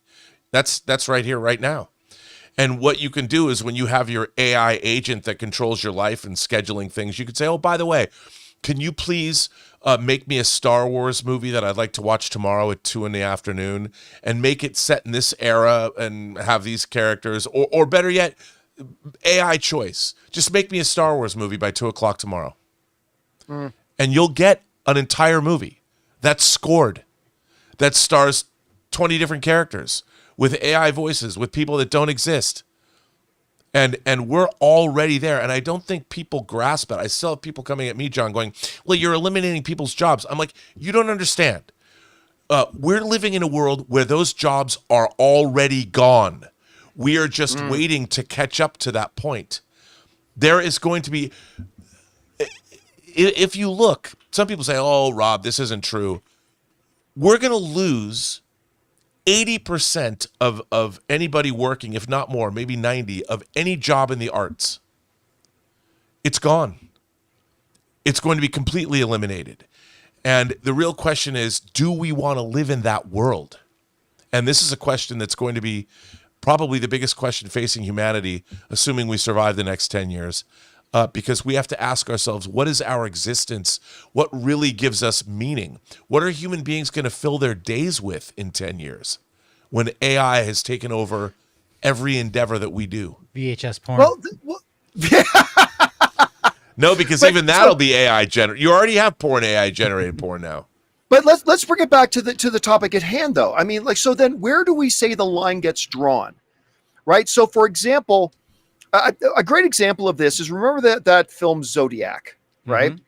That's right here, right now. And what you can do is, when you have your AI agent that controls your life and scheduling things, you could say, oh, by the way, can you please make me a Star Wars movie that I'd like to watch tomorrow at 2 p.m, and make it set in this era and have these characters, or better yet, AI choice. Just make me a Star Wars movie by 2 o'clock tomorrow. And you'll get an entire movie that's scored, that stars 20 different characters with AI voices, with people that don't exist. And we're already there. And I don't think people grasp it. I still have people coming at me, John, going, well, you're eliminating people's jobs. I'm like, you don't understand. We're living in a world where those jobs are already gone. We are just waiting to catch up to that point. There is going to be, if you look, some people say, oh, Rob, this isn't true. We're going to lose 80% of anybody working, if not more, maybe 90, of any job in the arts. It's gone. It's going to be completely eliminated. And the real question is, do we want to live in that world? And this is a question that's going to be probably the biggest question facing humanity, assuming we survive the next 10 years. Because we have to ask ourselves, what is our existence? What really gives us meaning? What are human beings going to fill their days with in 10 years when AI has taken over every endeavor that we do? VHS porn. No, because even that'll be AI generated. You already have AI generated porn now. But let's bring it back to the topic at hand, though. I mean, so then where do we say the line gets drawn, right? So, for example, a great example of this is, remember that film Zodiac, right? Mm-hmm.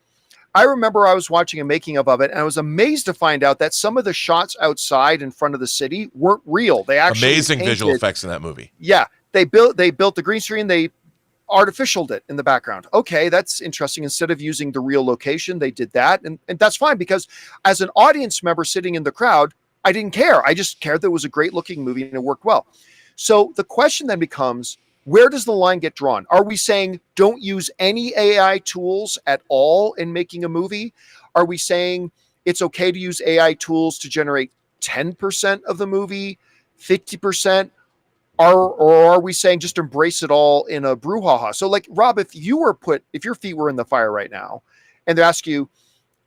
I remember I was watching a making of it, and I was amazed to find out that some of the shots outside in front of the city weren't real. They actually amazing visual effects in that movie. Yeah, they built the green screen. They artificialed it in the background. Okay, that's interesting. Instead of using the real location, they did that, and that's fine, because as an audience member sitting in the crowd, I didn't care. I just cared that it was a great looking movie and it worked well. So the question then becomes, where does the line get drawn? Are we saying don't use any AI tools at all in making a movie? Are we saying it's okay to use AI tools to generate 10% of the movie, 50%? Or are we saying just embrace it all in a brouhaha? So, like, Rob, if your feet were in the fire right now and they ask you,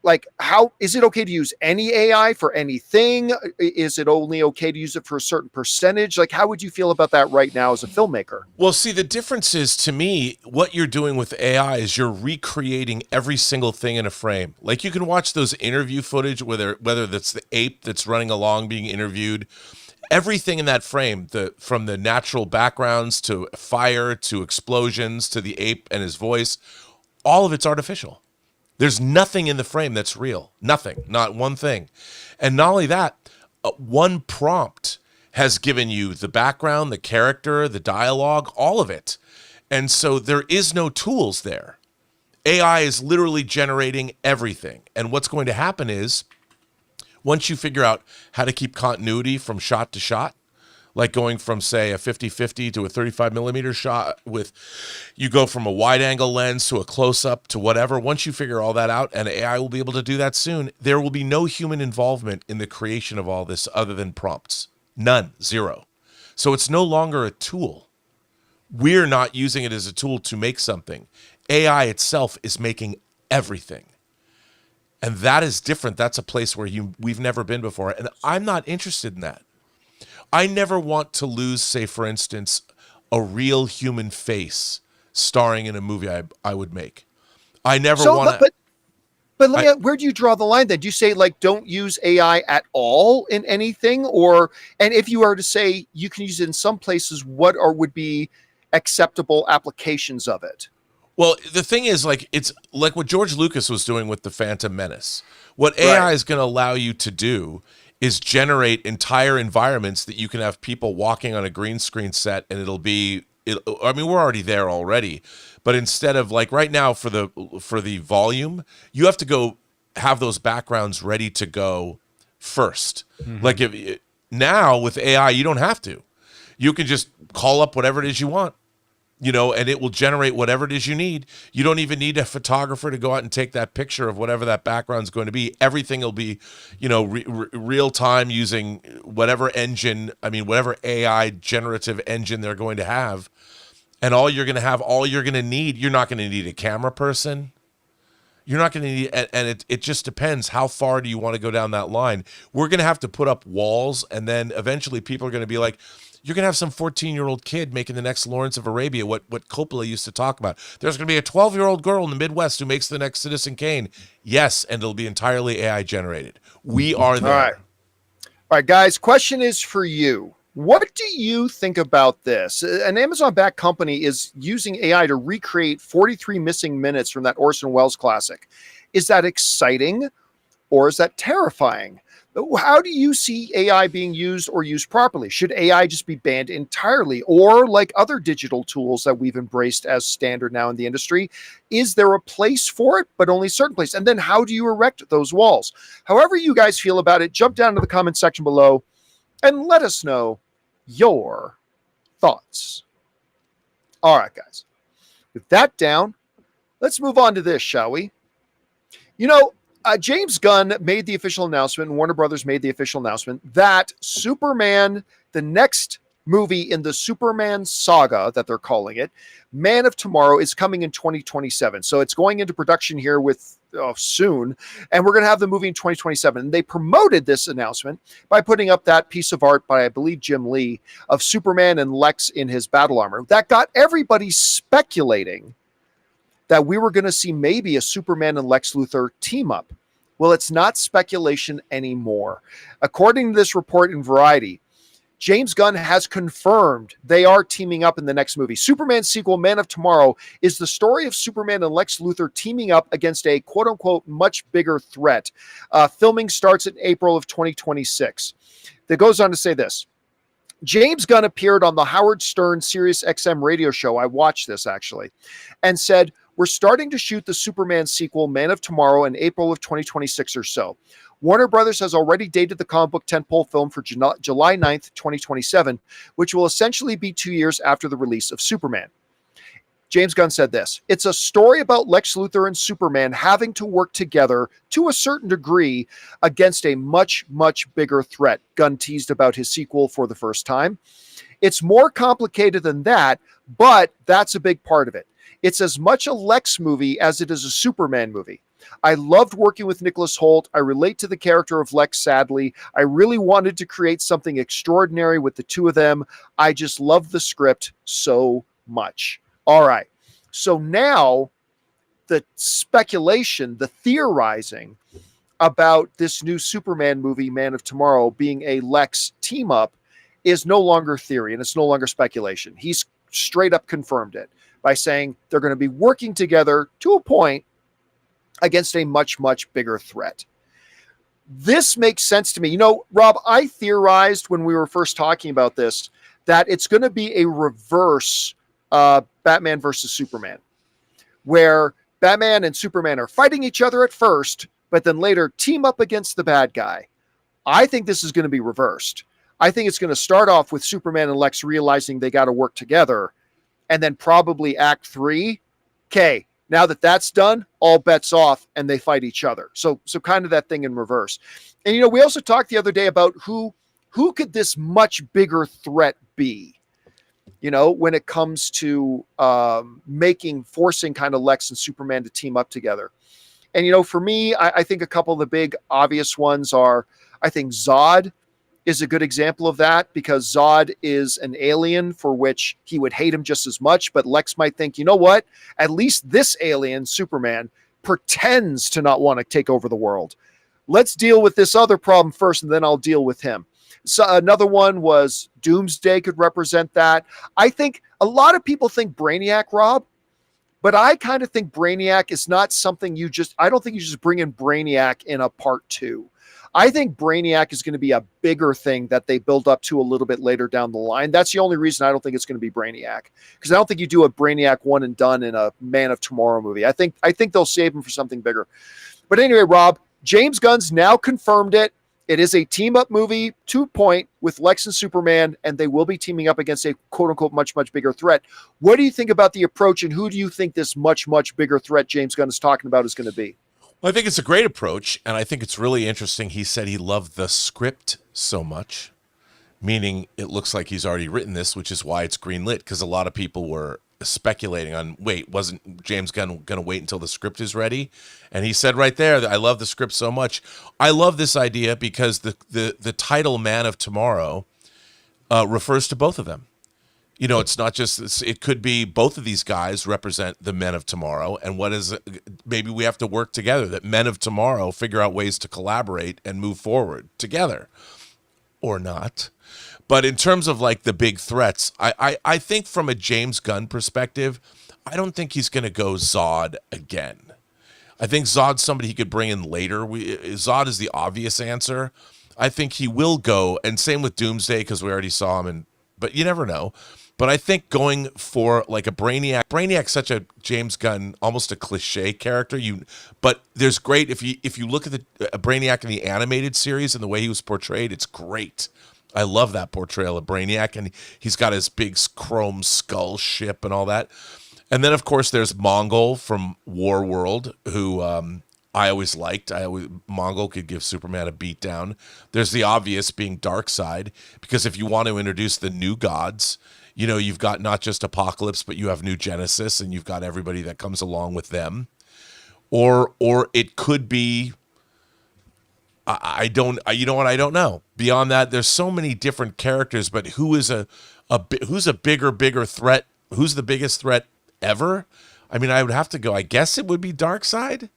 like, how is it okay to use any AI for anything? Is it only okay to use it for a certain percentage? Like, how would you feel about that right now as a filmmaker? Well, see, the difference is, to me, what you're doing with AI is you're recreating every single thing in a frame. Like, you can watch those interview footage, whether that's the ape that's running along being interviewed, everything in that frame, from the natural backgrounds to fire to explosions to the ape and his voice, all of it's artificial. There's nothing in the frame that's real. Nothing. Not one thing. And not only that, one prompt has given you the background, the character, the dialogue, all of it. And so there is no tools there. AI is literally generating everything. And what's going to happen is, once you figure out how to keep continuity from shot to shot, like going from, say, a 50-50 to a 35 millimeter shot, you go from a wide angle lens to a close up to whatever. Once you figure all that out, and AI will be able to do that soon, there will be no human involvement in the creation of all this other than prompts. None. Zero. So it's no longer a tool. We're not using it as a tool to make something. AI itself is making everything. And that is different. That's a place where we've never been before. And I'm not interested in that. I never want to lose, say, for instance, a real human face starring in a movie I would make. I never want to. But let me ask, where do you draw the line then? Do you say, like, don't use AI at all in anything? And if you are to say you can use it in some places, what would be acceptable applications of it? Well, the thing is, like, it's like what George Lucas was doing with The Phantom Menace. What AI is going to allow you to do is generate entire environments that you can have people walking on a green screen set, and I mean, we're already there already, but instead of, like, right now for the volume, you have to go have those backgrounds ready to go first. Mm-hmm. Like, now with AI, you don't have to. You can just call up whatever it is you want, and it will generate whatever it is you need. You don't even need a photographer to go out and take that picture of whatever that background is going to be. Everything will be, real time using whatever engine, whatever AI generative engine they're going to have. And all you're going to need, you're not going to need a camera person. You're not going to need, and it just depends. How far do you want to go down that line? We're going to have to put up walls, and then eventually people are going to be like, you're going to have some 14-year-old kid making the next Lawrence of Arabia, what Coppola used to talk about. There's going to be a 12-year-old girl in the Midwest who makes the next Citizen Kane. Yes, and it'll be entirely AI generated. We are there. All right, guys, question is for you. What do you think about this? An Amazon-backed company is using AI to recreate 43 missing minutes from that Orson Welles classic. Is that exciting, or is that terrifying? How do you see AI being used or used properly? Should AI just be banned entirely? Or, like other digital tools that we've embraced as standard now in the industry, is there a place for it, but only certain place? And then how do you erect those walls? However you guys feel about it, jump down to the comment section below and let us know your thoughts. All right, guys. With that down, let's move on to this, shall we? James Gunn made the official announcement, and Warner Brothers made the official announcement that Superman, the next movie in the Superman saga that they're calling it, Man of Tomorrow, is coming in 2027. So it's going into production here soon, and we're going to have the movie in 2027. And they promoted this announcement by putting up that piece of art by, I believe, Jim Lee of Superman and Lex in his battle armor. That got everybody speculating that we were going to see maybe a Superman and Lex Luthor team up. Well, it's not speculation anymore. According to this report in Variety, James Gunn has confirmed they are teaming up in the next movie. Superman's sequel, Man of Tomorrow, is the story of Superman and Lex Luthor teaming up against a quote-unquote much bigger threat. Filming starts in April of 2026. That goes on to say this. James Gunn appeared on the Howard Stern Sirius XM radio show, I watched this actually, and said, "We're starting to shoot the Superman sequel, Man of Tomorrow, in April of 2026 or so. Warner Brothers has already dated the comic book tentpole film for July 9th, 2027, which will essentially be 2 years after the release of Superman." James Gunn said this, "It's a story about Lex Luthor and Superman having to work together to a certain degree against a much, much bigger threat." Gunn teased about his sequel for the first time. "It's more complicated than that, but that's a big part of it. It's as much a Lex movie as it is a Superman movie. I loved working with Nicholas Hoult. I relate to the character of Lex sadly. I really wanted to create something extraordinary with the two of them. I just love the script so much. All right. So now the speculation, the theorizing about this new Superman movie, Man of Tomorrow, being a Lex team up is no longer theory and it's no longer speculation. He's straight up confirmed it by saying they're going to be working together to a point against a much, much bigger threat. This makes sense to me. You know, Rob, I theorized when we were first talking about this that it's going to be a reverse Batman versus Superman, where Batman and Superman are fighting each other at first, but then later team up against the bad guy. I think this is going to be reversed. I think it's going to start off with Superman and Lex realizing they got to work together, and then probably Act 3. Okay, now that that's done, all bets off, and they fight each other. So kind of that thing in reverse. And, you know, we also talked the other day about who could this much bigger threat be, you know, when it comes to forcing kind of Lex and Superman to team up together. And, you know, for me, I think a couple of the big obvious ones are, I think Zod is a good example of that, because Zod is an alien for which he would hate him just as much. But Lex might think, you know what, at least this alien, Superman, pretends to not want to take over the world. Let's deal with this other problem first, and then I'll deal with him. So another one was Doomsday could represent that. I think a lot of people think Brainiac, Rob, but I kind of think Brainiac is not something I don't think you just bring in Brainiac in a part 2. I think Brainiac is going to be a bigger thing that they build up to a little bit later down the line. That's the only reason I don't think it's going to be Brainiac, because I don't think you do a Brainiac one and done in a Man of Tomorrow movie. I think they'll save him for something bigger. But anyway, Rob, James Gunn's now confirmed it. It is a team-up movie, 2 point, with Lex and Superman, and they will be teaming up against a quote-unquote much, much bigger threat. What do you think about the approach, and who do you think this much, much bigger threat James Gunn is talking about is going to be? Well, I think it's a great approach, and I think it's really interesting. He said he loved the script so much, meaning it looks like he's already written this, which is why it's greenlit, because a lot of people were speculating on, wasn't James Gunn going to wait until the script is ready? And he said right there that I love the script so much. I love this idea because the title Man of Tomorrow refers to both of them. You know, it's not just, it could be both of these guys represent the men of tomorrow. And maybe we have to work together, that men of tomorrow figure out ways to collaborate and move forward together, or not. But in terms of like the big threats, I think from a James Gunn perspective, I don't think he's going to go Zod again. I think Zod's somebody he could bring in later. Zod is the obvious answer. I think he will go, and same with Doomsday, because we already saw him, but you never know. But I think going for like a Brainiac's such a James Gunn, almost a cliche character. But there's great, if you look at a Brainiac in the animated series and the way he was portrayed, it's great. I love that portrayal of Brainiac, and he's got his big chrome skull ship and all that. And then, of course, there's Mongol from Warworld, who I always liked. Mongol could give Superman a beatdown. There's the obvious being Darkseid, because if you want to introduce the new gods, you know, you've got not just Apocalypse, but you have New Genesis, and you've got everybody that comes along with them. Or it could be, I don't know. Beyond that, there's so many different characters, but who's a bigger threat? Who's the biggest threat ever? I mean, I would have to go, I guess it would be Darkseid.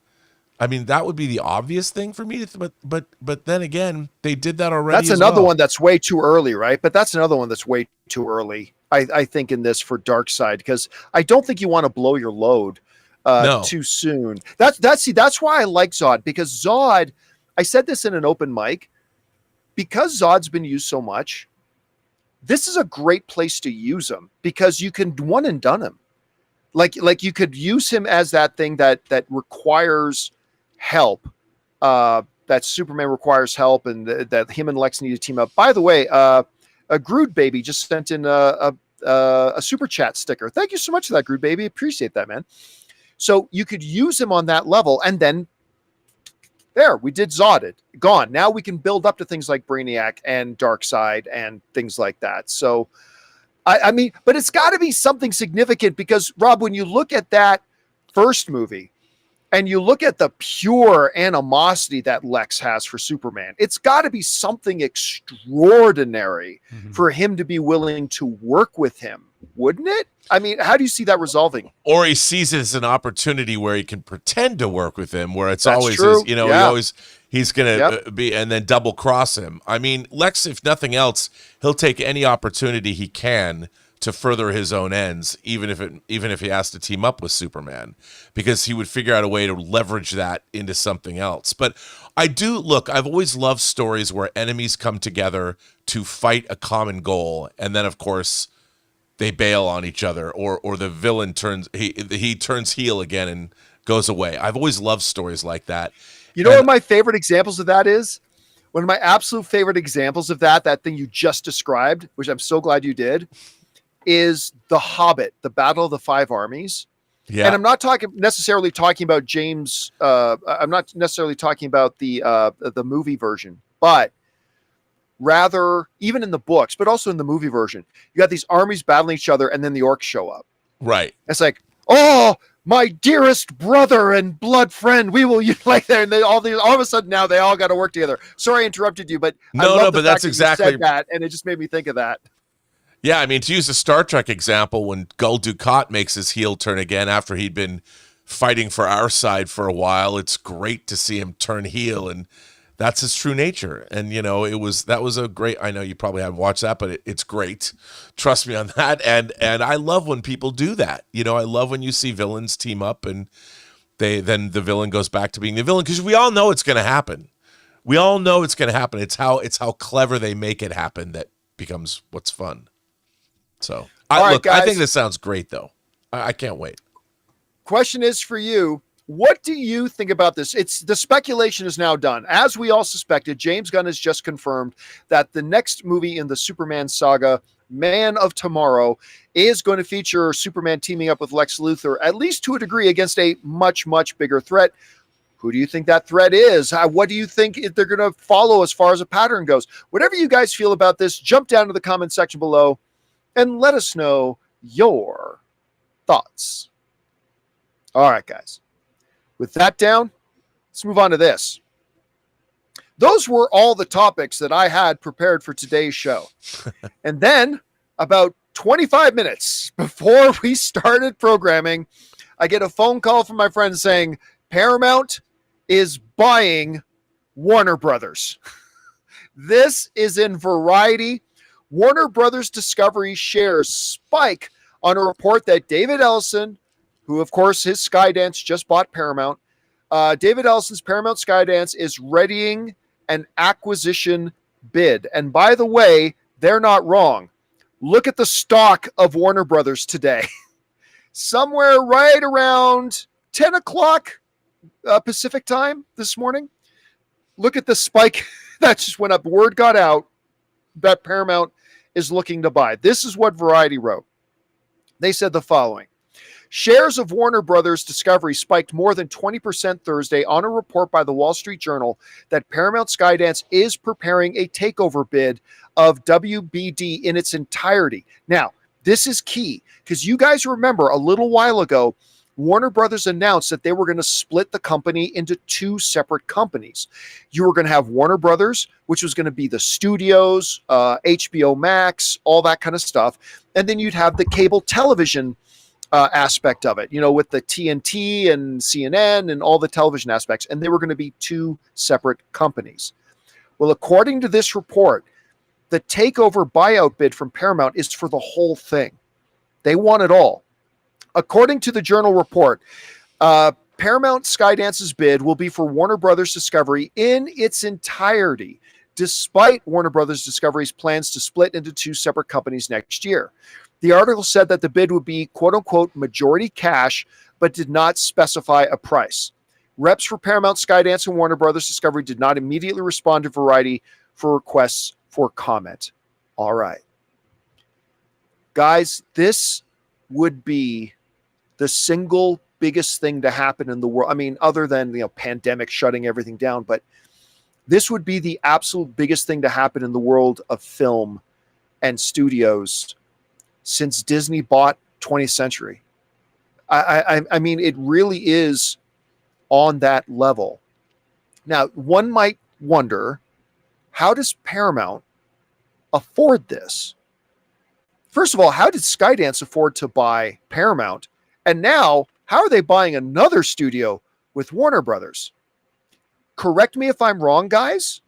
I mean, that would be the obvious thing for me. But then again, they did that already. That's another one that's way too early, right? But that's another one that's way too early, I think, in this for Darkseid, because I don't think you want to blow your load too soon. That's why I like Zod, because Zod, I said this in an open mic, because Zod's been used so much, this is a great place to use him, because you can one and done him. Like you could use him as that thing that requires help, that Superman requires help, and that him and Lex need to team up. By the way, a Groot Baby just sent in a super chat sticker. Thank you so much for that, Groot Baby. Appreciate that, man. So you could use him on that level, and then there, we did Zod it. Gone. Now we can build up to things like Brainiac and Darkseid and things like that. So, I mean, but it's got to be something significant, because, Rob, when you look at that first movie, and you look at the pure animosity that Lex has for Superman, it's got to be something extraordinary for him to be willing to work with him, wouldn't it? I mean, how do you see that resolving? Or he sees it as an opportunity where he can pretend to work with him, where it's That's always true. his, you know, Yeah. he's going to be, and then double cross him. I mean, Lex, if nothing else, he'll take any opportunity he can to further his own ends, even if he has to team up with Superman, because he would figure out a way to leverage that into something else. But I've always loved stories where enemies come together to fight a common goal, and then of course they bail on each other, or the villain turns heel again and goes away. I've always loved stories like that. You know what my favorite examples of that is? One of my absolute favorite examples of that thing you just described, which I'm so glad you did, is The Hobbit, the Battle of the Five Armies. Yeah. And I'm not necessarily talking about James. I'm not necessarily talking about the movie version, but rather even in the books, but also in the movie version, you got these armies battling each other, and then the orcs show up. Right. It's like, oh, my dearest brother and blood friend, we will like there, and all of a sudden now they all got to work together. Sorry, I interrupted you, but but that's exactly you said that, and it just made me think of that. Yeah, I mean, to use a Star Trek example, when Gul Dukat makes his heel turn again after he'd been fighting for our side for a while, it's great to see him turn heel, and that's his true nature. And that was a great. I know you probably haven't watched that, but it's great. Trust me on that. And I love when people do that. I love when you see villains team up, and then the villain goes back to being the villain, because we all know it's going to happen. We all know it's going to happen. It's how clever they make it happen that becomes what's fun. So, I think this sounds great, though. I can't wait. Question is for you. What do you think about this? The speculation is now done. As we all suspected, James Gunn has just confirmed that the next movie in the Superman saga, Man of Tomorrow, is going to feature Superman teaming up with Lex Luthor, at least to a degree, against a much, much bigger threat. Who do you think that threat is? What do you think they're going to follow as far as a pattern goes? Whatever you guys feel about this, jump down to the comment section below and let us know your thoughts. All right, guys. With that down, let's move on to this. Those were all the topics that I had prepared for today's show. And then, about 25 minutes before we started programming, I get a phone call from my friend saying, Paramount is buying Warner Brothers. This is in Variety. Warner Brothers Discovery shares spike on a report that David Ellison, who, of course, his Skydance just bought Paramount. David Ellison's Paramount Skydance is readying an acquisition bid. And by the way, they're not wrong. Look at the stock of Warner Brothers today. Somewhere right around 10 o'clock Pacific time this morning. Look at the spike that just went up. Word got out that Paramount is looking to buy. This is what Variety wrote. They said the following. Shares of Warner Brothers Discovery spiked more than 20% Thursday on a report by the Wall Street Journal that Paramount Skydance is preparing a takeover bid of WBD in its entirety. Now, this is key because you guys remember a little while ago, Warner Brothers announced that they were going to split the company into two separate companies. You were going to have Warner Brothers, which was going to be the studios, HBO Max, all that kind of stuff. And then you'd have the cable television aspect of it, with the TNT and CNN and all the television aspects. And they were going to be two separate companies. Well, according to this report, the takeover buyout bid from Paramount is for the whole thing. They want it all. According to the Journal report, Paramount Skydance's bid will be for Warner Brothers Discovery in its entirety, despite Warner Brothers Discovery's plans to split into two separate companies next year. The article said that the bid would be, quote-unquote, majority cash, but did not specify a price. Reps for Paramount Skydance and Warner Brothers Discovery did not immediately respond to Variety for requests for comment. All right. Guys, this would be the single biggest thing to happen in the world. I mean, other than, pandemic shutting everything down, but this would be the absolute biggest thing to happen in the world of film and studios since Disney bought 20th Century. I mean, it really is on that level. Now, one might wonder, how does Paramount afford this? First of all, how did Skydance afford to buy Paramount? And now, how are they buying another studio with Warner Brothers? Correct me if I'm wrong, guys.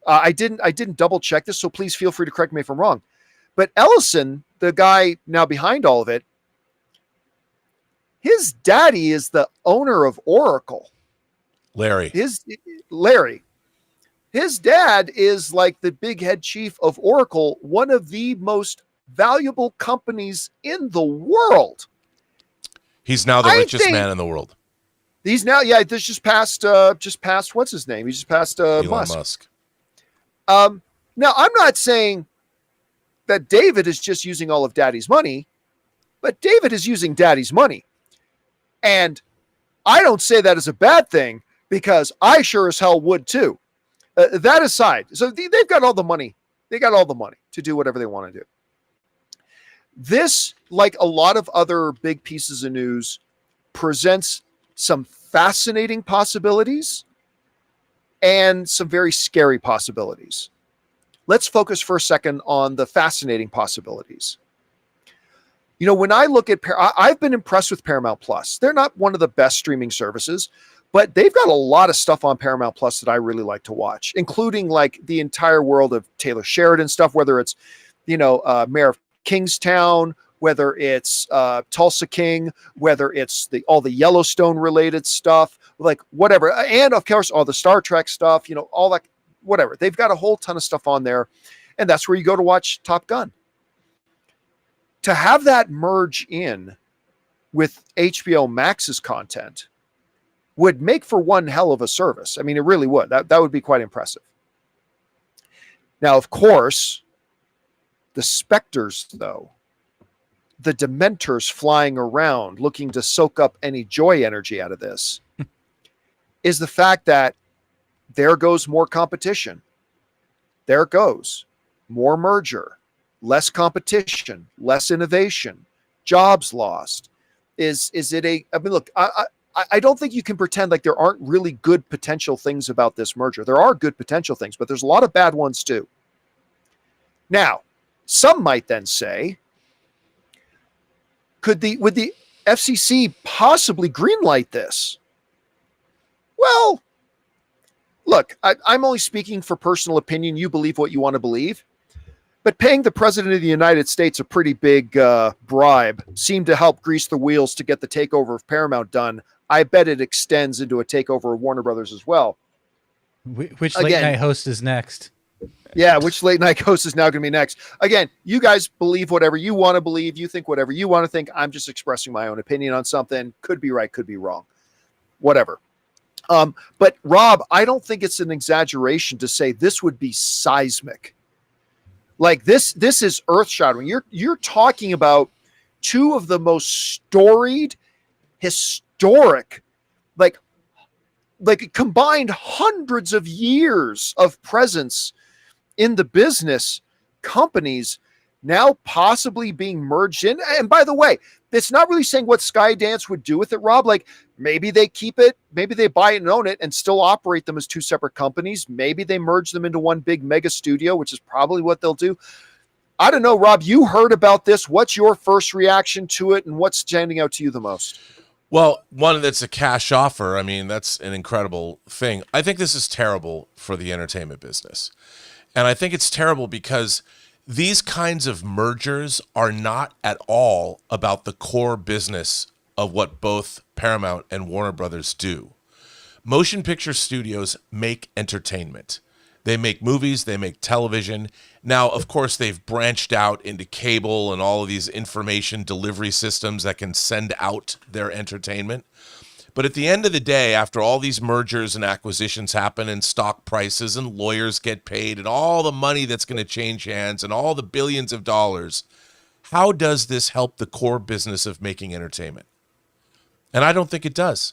I didn't double check this, so please feel free to correct me if I'm wrong. But Ellison, the guy now behind all of it, his daddy is the owner of Oracle. Larry. His dad is like the big head chief of Oracle, one of the most valuable companies in the world. He's now the richest man in the world. He's now, this just passed what's his name? He just passed Elon Musk. Now, I'm not saying that David is just using all of Daddy's money, but David is using Daddy's money. And I don't say that as a bad thing, because I sure as hell would too. That aside, so they've got all the money. They got all the money to do whatever they want to do. This, like a lot of other big pieces of news, presents some fascinating possibilities and some very scary possibilities. Let's focus for a second on the fascinating possibilities. You know, when I look at, I've been impressed with Paramount Plus. They're not one of the best streaming services, but they've got a lot of stuff on Paramount Plus that I really like to watch, including like the entire world of Taylor Sheridan stuff, whether it's, Mayor of Kingstown, whether it's Tulsa King, whether it's all the Yellowstone related stuff, like whatever. And of course, all the Star Trek stuff, all that, whatever. They've got a whole ton of stuff on there. And that's where you go to watch Top Gun. To have that merge in with HBO Max's content would make for one hell of a service. I mean, it really would. That would be quite impressive. Now, of course, the specters, though, the Dementors flying around looking to soak up any joy energy out of this, is the fact that there goes more competition. There it goes. More merger, less competition, less innovation, jobs lost. Is it look, I don't think you can pretend like there aren't really good potential things about this merger. There are good potential things, but there's a lot of bad ones too. Now, some might then say, would the FCC possibly greenlight this? Well, look, I'm only speaking for personal opinion. You believe what you want to believe. But paying the president of the United States a pretty big bribe seemed to help grease the wheels to get the takeover of Paramount done. I bet it extends into a takeover of Warner Brothers as well. Which late night host is next? Yeah, which late night host is now going to be next? Again, you guys believe whatever you want to believe. You think whatever you want to think. I'm just expressing my own opinion on something. Could be right, could be wrong. Whatever. But Rob, I don't think it's an exaggeration to say this would be seismic. Like this is earth-shattering. You're talking about two of the most storied, historic, like combined hundreds of years of presence in the business companies now possibly being merged in. And by the way, it's not really saying what Skydance would do with it, Rob. Like maybe they keep it, maybe they buy it and own it and still operate them as two separate companies. Maybe they merge them into one big mega studio, which is probably what they'll do. I don't know, Rob, you heard about this. What's your first reaction to it and what's standing out to you the most? Well, one that's a cash offer. I mean, that's an incredible thing. I think this is terrible for the entertainment business. And I think it's terrible because these kinds of mergers are not at all about the core business of what both Paramount and Warner Brothers do. Motion picture studios make entertainment. They make movies, they make television. Now, of course, they've branched out into cable and all of these information delivery systems that can send out their entertainment. But at the end of the day, after all these mergers and acquisitions happen and stock prices and lawyers get paid and all the money that's going to change hands and all the billions of dollars, how does this help the core business of making entertainment? And I don't think it does.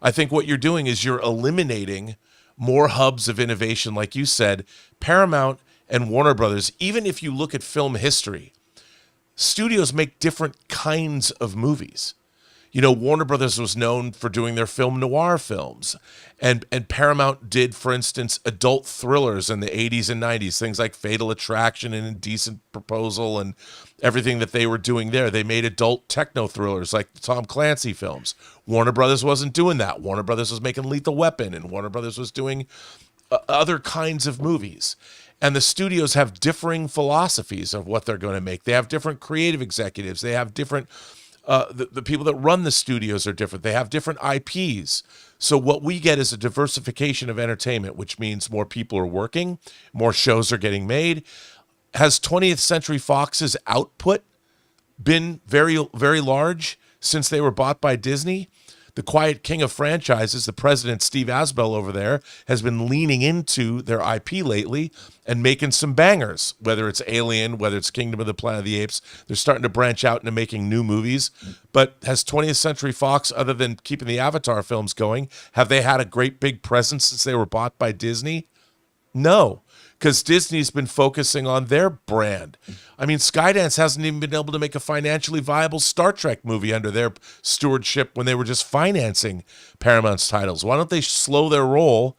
I think what you're doing is you're eliminating more hubs of innovation. Like you said, Paramount and Warner Brothers, even if you look at film history, studios make different kinds of movies. Warner Brothers was known for doing their film noir films, and Paramount did, for instance, adult thrillers in the 80s and 90s, things like Fatal Attraction and Indecent Proposal and everything that they were doing there. They made adult techno thrillers like the Tom Clancy films. Warner Brothers wasn't doing that. Warner Brothers was making Lethal Weapon, and Warner Brothers was doing other kinds of movies. And the studios have differing philosophies of what they're going to make. They have different creative executives. They have different the people that run the studios are different. They have different IPs. So what we get is a diversification of entertainment, which means more people are working, more shows are getting made. Has 20th Century Fox's output been very, very large since they were bought by Disney? The quiet king of franchises, the president, Steve Asbell over there, has been leaning into their IP lately and making some bangers, whether it's Alien, whether it's Kingdom of the Planet of the Apes. They're starting to branch out into making new movies. But has 20th Century Fox, other than keeping the Avatar films going, have they had a great big presence since they were bought by Disney? No, because Disney's been focusing on their brand. I mean, Skydance hasn't even been able to make a financially viable Star Trek movie under their stewardship when they were just financing Paramount's titles. Why don't they slow their roll,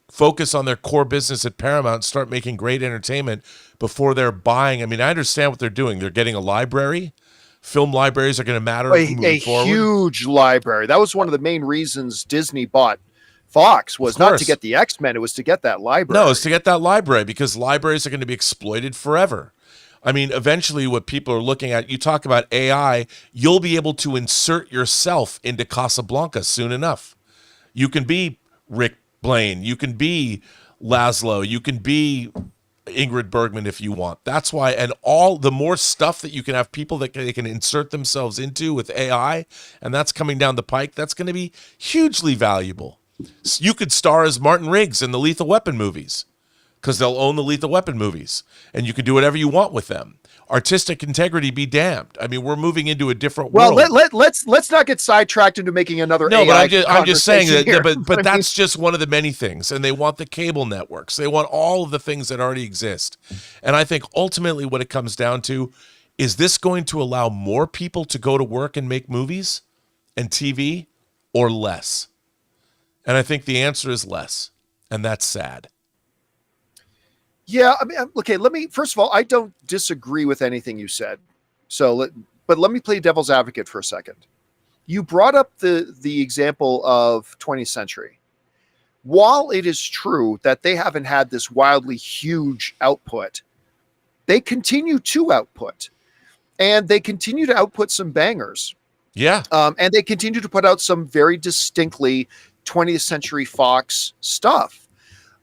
focus on their core business at Paramount, start making great entertainment before they're buying? I mean, I understand what they're doing. They're getting a library. Film libraries are going to matter moving forward. Huge library. That was one of the main reasons Disney bought Fox, was not to get the X-Men, it was to get that library. No, it's to get that library, because libraries are going to be exploited forever. I mean, eventually what people are looking at, you talk about AI, you'll be able to insert yourself into Casablanca soon enough. You can be Rick Blaine, you can be Laszlo, you can be Ingrid Bergman if you want. That's why, and all the more stuff that you can have people that they can insert themselves into with AI, and that's coming down the pike, that's going to be hugely valuable. You could star as Martin Riggs in the Lethal Weapon movies, because they'll own the Lethal Weapon movies, and you can do whatever you want with them. Artistic integrity be damned. I mean, we're moving into a different world. Well, let's not get sidetracked into making another. No, AI but I'm just saying that. here. But that's just one of the many things, and they want the cable networks. They want all of the things that already exist, and I think ultimately what it comes down to is this going to allow more people to go to work and make movies and TV, or less? And I think the answer is less, and that's sad. Yeah, I mean, okay, first of all, I don't disagree with anything you said. But let me play devil's advocate for a second. You brought up the example of 20th Century. While it is true that they haven't had this wildly huge output, they continue to output. And they continue to output some bangers. Yeah. And they continue to put out some very distinctly 20th Century Fox stuff.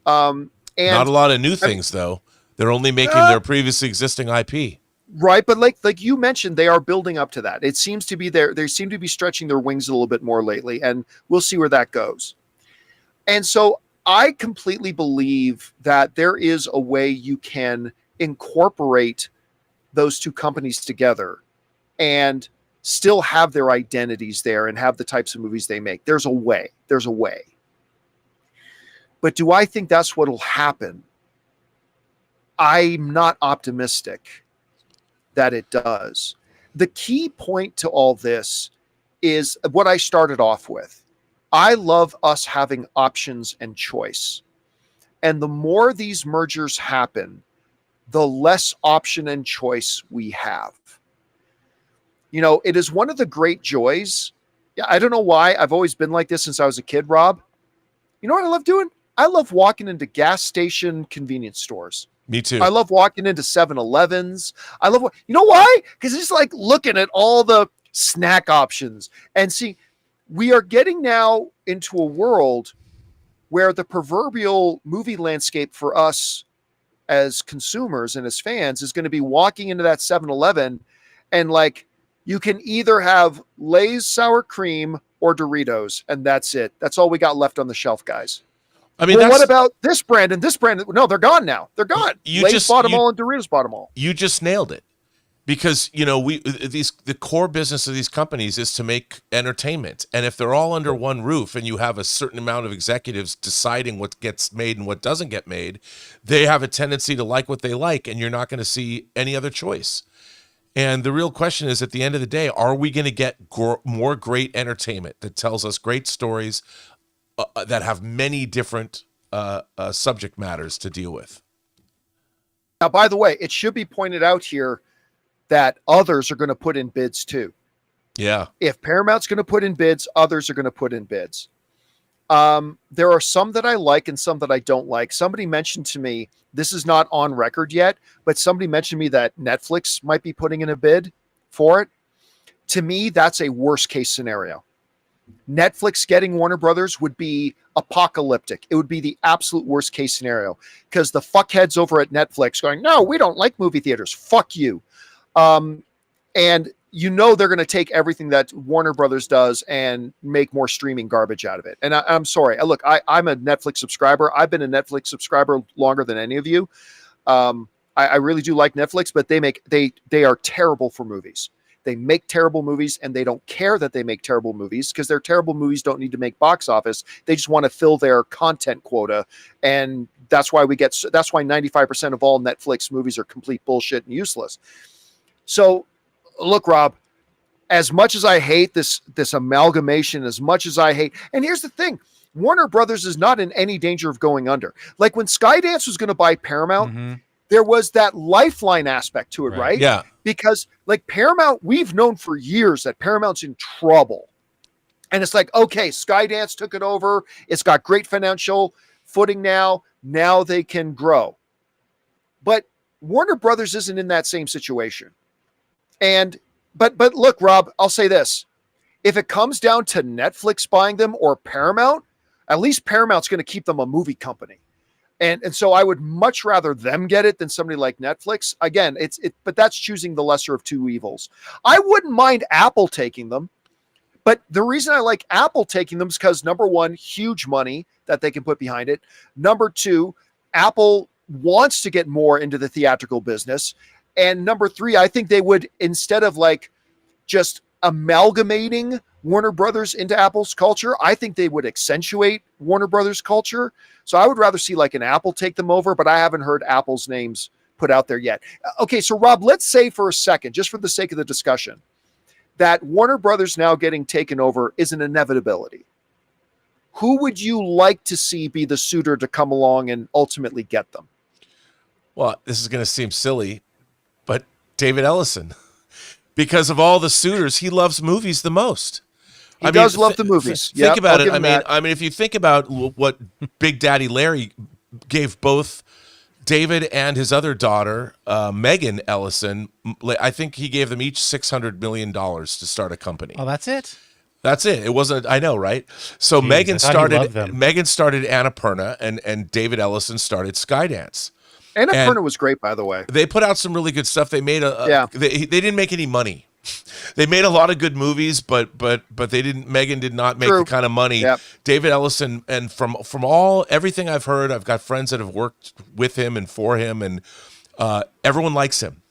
And not a lot of new things, though. They're only making their previously existing IP. Right, but like you mentioned, they are building up to that. It seems to be they seem to be stretching their wings a little bit more lately, and we'll see where that goes. And so I completely believe that there is a way you can incorporate those two companies together and still have their identities there and have the types of movies they make. There's a way. But do I think that's what will happen? I'm not optimistic that it does. The key point to all this is what I started off with. I love us having options and choice. And the more these mergers happen, the less option and choice we have. You know, it is one of the great joys. Yeah, I don't know why. I've always been like this since I was a kid, Rob. You know what I love doing? I love walking into gas station convenience stores. Me too. I love walking into 7-Elevens. You know why? Because it's like looking at all the snack options and see, we are getting now into a world where the proverbial movie landscape for us as consumers and as fans is going to be walking into that 7-Eleven and like, you can either have Lay's sour cream or Doritos, and that's it. That's all we got left on the shelf, guys. I mean, what about this brand and this brand? No, they're gone now. They're gone. Lay's bought them all and Doritos bought them all. You just nailed it. Because, you know, the core business of these companies is to make entertainment. And if they're all under one roof and you have a certain amount of executives deciding what gets made and what doesn't get made, they have a tendency to like what they like, and you're not going to see any other choice. And the real question is, at the end of the day, are we going to get more great entertainment that tells us great stories that have many different subject matters to deal with? Now, by the way, it should be pointed out here that others are going to put in bids too. Yeah. If Paramount's going to put in bids, others are going to put in bids. There are some that I like and some that I don't like. Somebody mentioned to me, this is not on record yet, but somebody mentioned to me that Netflix might be putting in a bid for it. To me, that's a worst case scenario. Netflix getting Warner Brothers would be apocalyptic. It would be the absolute worst case scenario because the fuckheads over at Netflix going, no, we don't like movie theaters. Fuck you. And you know they're going to take everything that Warner Brothers does and make more streaming garbage out of it. And I'm sorry. Look, I'm a Netflix subscriber. I've been a Netflix subscriber longer than any of you. I really do like Netflix, but they are terrible for movies. They make terrible movies, and they don't care that they make terrible movies because their terrible movies don't need to make box office. They just want to fill their content quota, and that's why 95% of all Netflix movies are complete bullshit and useless. So, look, Rob, as much as I hate this amalgamation, as much as I hate, and here's the thing, Warner Brothers is not in any danger of going under. Like when Skydance was going to buy Paramount, there was that lifeline aspect to it, right? Yeah. Because like Paramount, we've known for years that Paramount's in trouble. And it's like, okay, Skydance took it over. It's got great financial footing now. Now they can grow. But Warner Brothers isn't in that same situation. And but look, Rob, I'll say this. If it comes down to Netflix buying them or Paramount, at least Paramount's going to keep them a movie company. And so I would much rather them get it than somebody like Netflix. Again, but that's choosing the lesser of two evils. I wouldn't mind Apple taking them. But the reason I like Apple taking them is because, number one, huge money that they can put behind it. Number two, Apple wants to get more into the theatrical business. And number three, I think they would, instead of like just amalgamating Warner Brothers into Apple's culture, I think they would accentuate Warner Brothers culture. So I would rather see like an Apple take them over, but I haven't heard Apple's names put out there yet. Okay, so Rob, let's say for a second, just for the sake of the discussion, that Warner Brothers now getting taken over is an inevitability. Who would you like to see be the suitor to come along and ultimately get them? Well, this is going to seem silly, but David Ellison. Because of all the suitors, he loves movies the most. He does love the movies. Think about it. I mean, if you think about what Big Daddy Larry gave both David and his other daughter, Megan Ellison, I think he gave them each $600 million to start a company. Oh, that's it? That's it. It wasn't. I know, right? So Jeez, Megan started Annapurna, and David Ellison started Skydance. Annapurna was great, by the way. They put out some really good stuff. They made they didn't make any money. They made a lot of good movies, but they didn't. Megan did not make the kind of money. Yep. David Ellison, and from everything I've heard, I've got friends that have worked with him and for him, and everyone likes him.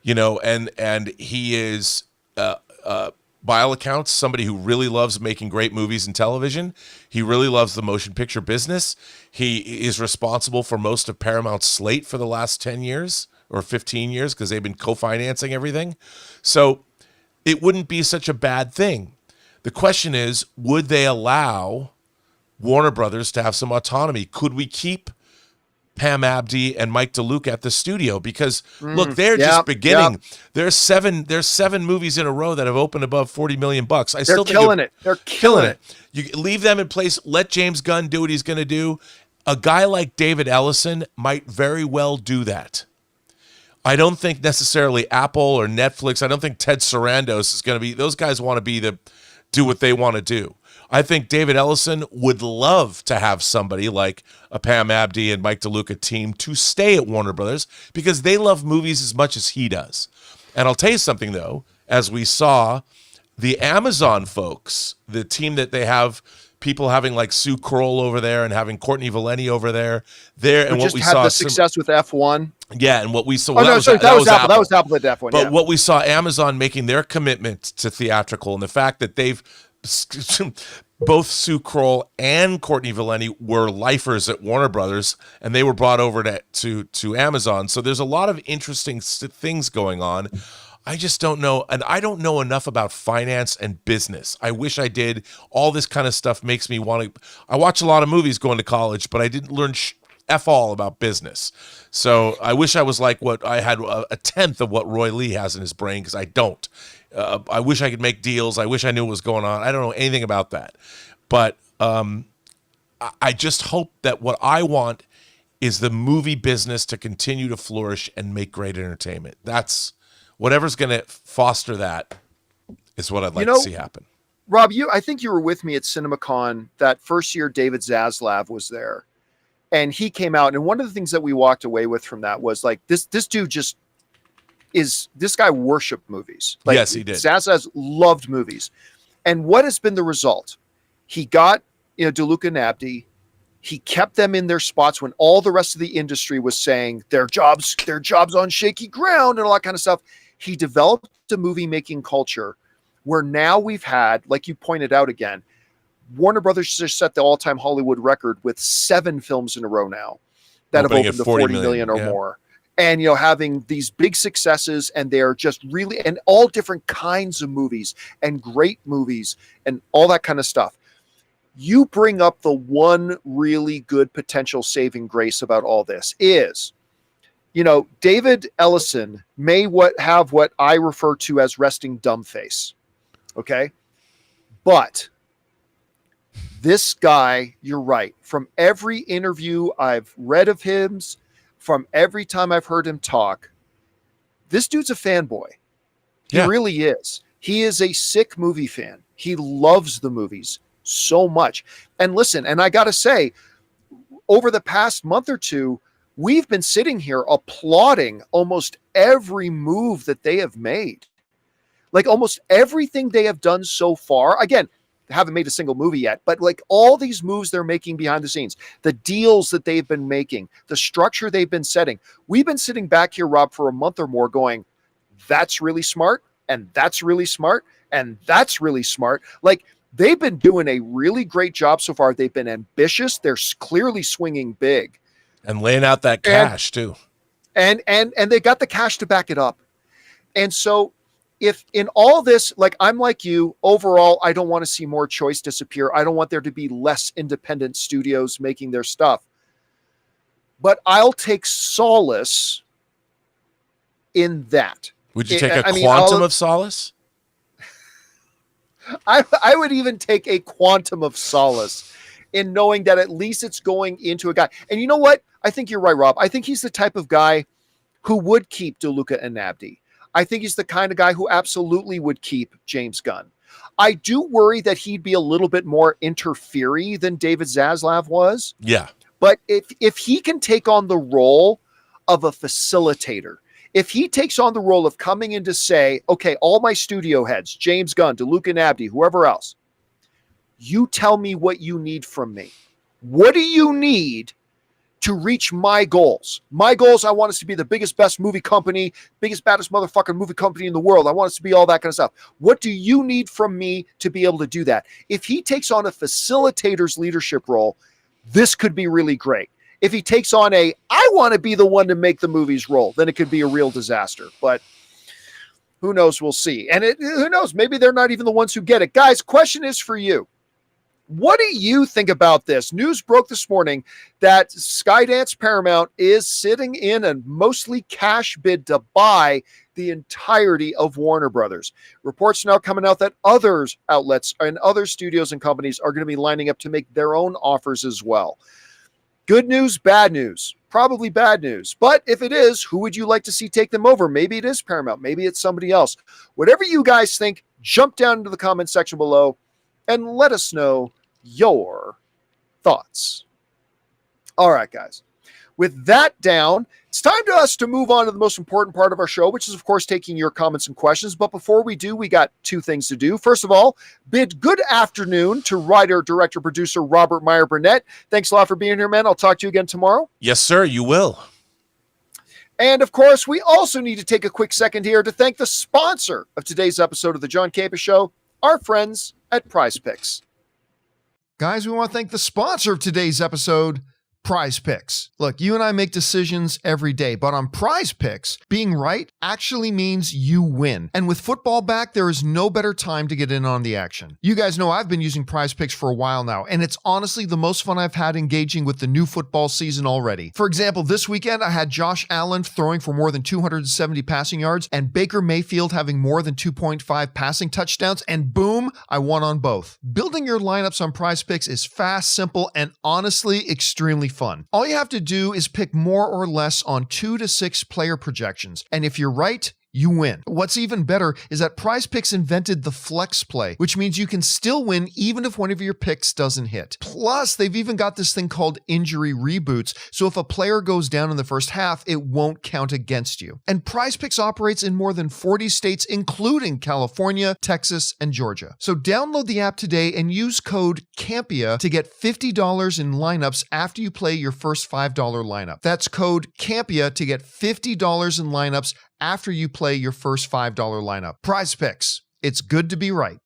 You know, and he is by all accounts somebody who really loves making great movies and television. He really loves the motion picture business. He is responsible for most of Paramount's slate for the last 10 years or 15 years because they've been co-financing everything. So it wouldn't be such a bad thing. The question is, would they allow Warner Brothers to have some autonomy? Could we keep Pam Abdi and Mike DeLuca at the studio? Because look, they're just beginning. Yep. There's seven movies in a row that have opened above $40 million. They're killing it. They're killing it. You leave them in place. Let James Gunn do what he's going to do. A guy like David Ellison might very well do that. I don't think necessarily Apple or Netflix. I don't think Ted Sarandos is going to be. Those guys want to do what they want to do. I think David Ellison would love to have somebody like a Pam Abdi and Mike DeLuca team to stay at Warner Brothers because they love movies as much as he does. And I'll tell you something, though, as we saw the Amazon folks, the team that they have, people having like Sue Kroll over there and having Courtney Valenti over there, and what we saw the success with F1. Yeah, and what we saw. That was Apple. That was Apple at F1. But what we saw Amazon making their commitment to theatrical, and the fact that they've both Sue Kroll and Courtney Valenti were lifers at Warner Brothers, and they were brought over to Amazon. So there's a lot of interesting things going on. I just don't know. And I don't know enough about finance and business. I wish I did. All this kind of stuff makes me want to. I watch a lot of movies going to college, but I didn't learn F all about business. So I wish I was like what I had a tenth of what Roy Lee has in his brain, because I don't. I wish I could make deals. I wish I knew what was going on. I don't know anything about that. But I just hope that what I want is the movie business to continue to flourish and make great entertainment. That's whatever's going to foster that is what I'd like to see happen. Rob, I think you were with me at CinemaCon that first year David Zaslav was there. And he came out, and one of the things that we walked away with from that was like, this dude just this guy worshiped movies. Like, yes, he did. Zaslav loved movies. And what has been the result? He got, DeLuca and Abdi. He kept them in their spots when all the rest of the industry was saying their jobs on shaky ground and all that kind of stuff. He developed a movie making culture where now we've had, like you pointed out again, Warner Brothers just set the all-time Hollywood record with 7 films in a row now that have opened the 40 million or more. And, having these big successes, and they're just really, and all different kinds of movies and great movies and all that kind of stuff. You bring up the one really good potential saving grace about all this is, David Ellison may have what I refer to as resting dumb face. Okay. But this guy, you're right. From every interview I've read of his, from every time I've heard him talk, this dude's a fanboy. He really is. He is a sick movie fan. He loves the movies so much. And listen, and I got to say, over the past month or two, we've been sitting here applauding almost every move that they have made. Like almost everything they have done so far. Again, haven't made a single movie yet, but like all these moves they're making behind the scenes, the deals that they've been making, the structure they've been setting. We've been sitting back here, Rob, for a month or more going, that's really smart. And that's really smart. And that's really smart. Like they've been doing a really great job so far. They've been ambitious. They're clearly swinging big and laying out that cash too. And they got the cash to back it up. And so if in all this, like I'm like you, overall, I don't want to see more choice disappear. I don't want there to be less independent studios making their stuff. But I'll take solace in that. Would you take a quantum of solace? I would even take a quantum of solace in knowing that at least it's going into a guy. And you know what? I think you're right, Rob. I think he's the type of guy who would keep DeLuca and Abdi. I think he's the kind of guy who absolutely would keep James Gunn. I do worry that he'd be a little bit more interfery than David Zaslav was. Yeah. But if he can take on the role of a facilitator, if he takes on the role of coming in to say, okay, all my studio heads, James Gunn, DeLuca and Abdi, whoever else, you tell me what you need from me. What do you need to reach my goals? My goals, I want us to be the biggest, best movie company, biggest, baddest motherfucking movie company in the world. I want us to be all that kind of stuff. What do you need from me to be able to do that? If he takes on a facilitator's leadership role, this could be really great. If he takes on I want to be the one to make the movies role, then it could be a real disaster. But who knows? We'll see. And who knows? Maybe they're not even the ones who get it. Guys, question is for you. What do you think about this? News broke this morning that Skydance Paramount is sitting in a mostly cash bid to buy the entirety of Warner Brothers. Reports now coming out that other outlets and other studios and companies are going to be lining up to make their own offers as well. Good news, bad news, probably bad news. But if it is, who would you like to see take them over? Maybe it is Paramount. Maybe it's somebody else. Whatever you guys think, jump down into the comment section below and let us know your thoughts. All right, guys. With that down, it's time to us to move on to the most important part of our show, which is, of course, taking your comments and questions. But before we do, we got 2 things to do. First of all, bid good afternoon to writer, director, producer Robert Meyer Burnett. Thanks a lot for being here, man. I'll talk to you again tomorrow. Yes, sir, you will. And, of course, we also need to take a quick second here to thank the sponsor of today's episode of the John Campea Show, our friends at PrizePicks. Guys, we want to thank the sponsor of today's episode, PrizePicks. Look, you and I make decisions every day, but on PrizePicks, being right actually means you win. And with football back, there is no better time to get in on the action. You guys know I've been using PrizePicks for a while now, and it's honestly the most fun I've had engaging with the new football season already. For example, this weekend I had Josh Allen throwing for more than 270 passing yards and Baker Mayfield having more than 2.5 passing touchdowns, and boom, I won on both. Building your lineups on PrizePicks is fast, simple, and honestly extremely fun. All you have to do is pick more or less on 2 to 6 player projections, and if you're right, you win. What's even better is that PrizePicks invented the flex play, which means you can still win even if one of your picks doesn't hit. Plus, they've even got this thing called injury reboots, so if a player goes down in the first half, it won't count against you. And PrizePicks operates in more than 40 states, including California, Texas, and Georgia. So download the app today and use code CAMPEA to get $50 in lineups after you play your first $5 lineup. That's code CAMPEA to get $50 in lineups after you play your first $5 lineup. PrizePicks. It's good to be right.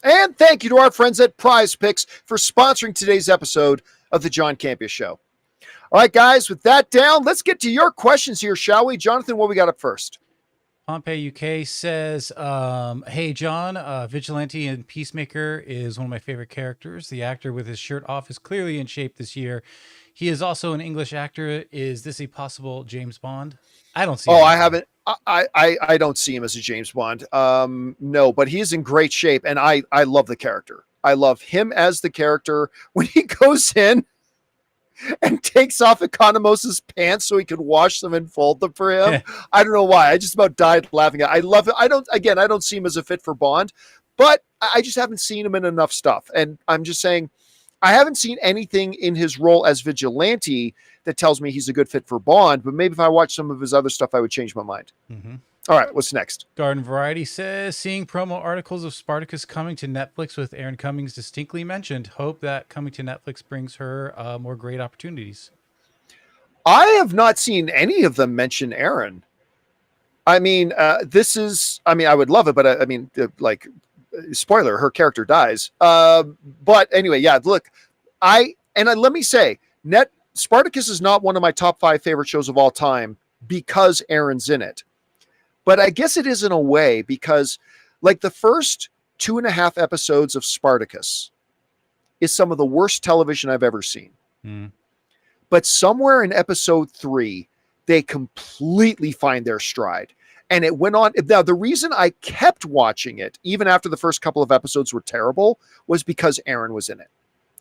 And thank you to our friends at PrizePicks for sponsoring today's episode of the John Campea Show. All right, guys, with that down, let's get to your questions here, shall we? Jonathan, what we got up first? Pompey UK says, hey, John, Vigilante and Peacemaker is one of my favorite characters. The actor with his shirt off is clearly in shape this year. He is also an English actor. Is this a possible James Bond? I don't see him. I haven't. I don't see him as a James Bond. No, but he's in great shape, and I love the character. I love him as the character. When he goes in and takes off Economos's pants so he could wash them and fold them for him. I don't know why. I just about died laughing. I love it. I don't see him as a fit for Bond, but I just haven't seen him in enough stuff. And I'm just saying, I haven't seen anything in his role as Vigilante that tells me he's a good fit for Bond, but maybe if I watch some of his other stuff, I would change my mind. Mm-hmm. All right, what's next? Garden Variety says, seeing promo articles of Spartacus coming to Netflix with Aaron Cummings distinctly mentioned. Hope that coming to Netflix brings her more great opportunities. I have not seen any of them mention Aaron. I mean, I would love it, but spoiler, her character dies. But anyway, yeah, look, let me say, Spartacus is not one of my top 5 favorite shows of all time because Aaron's in it. But I guess it is in a way because like the first 2.5 episodes of Spartacus is some of the worst television I've ever seen. But somewhere in episode 3, they completely find their stride. And it went on. Now, the reason I kept watching it, even after the first couple of episodes were terrible, was because Aaron was in it,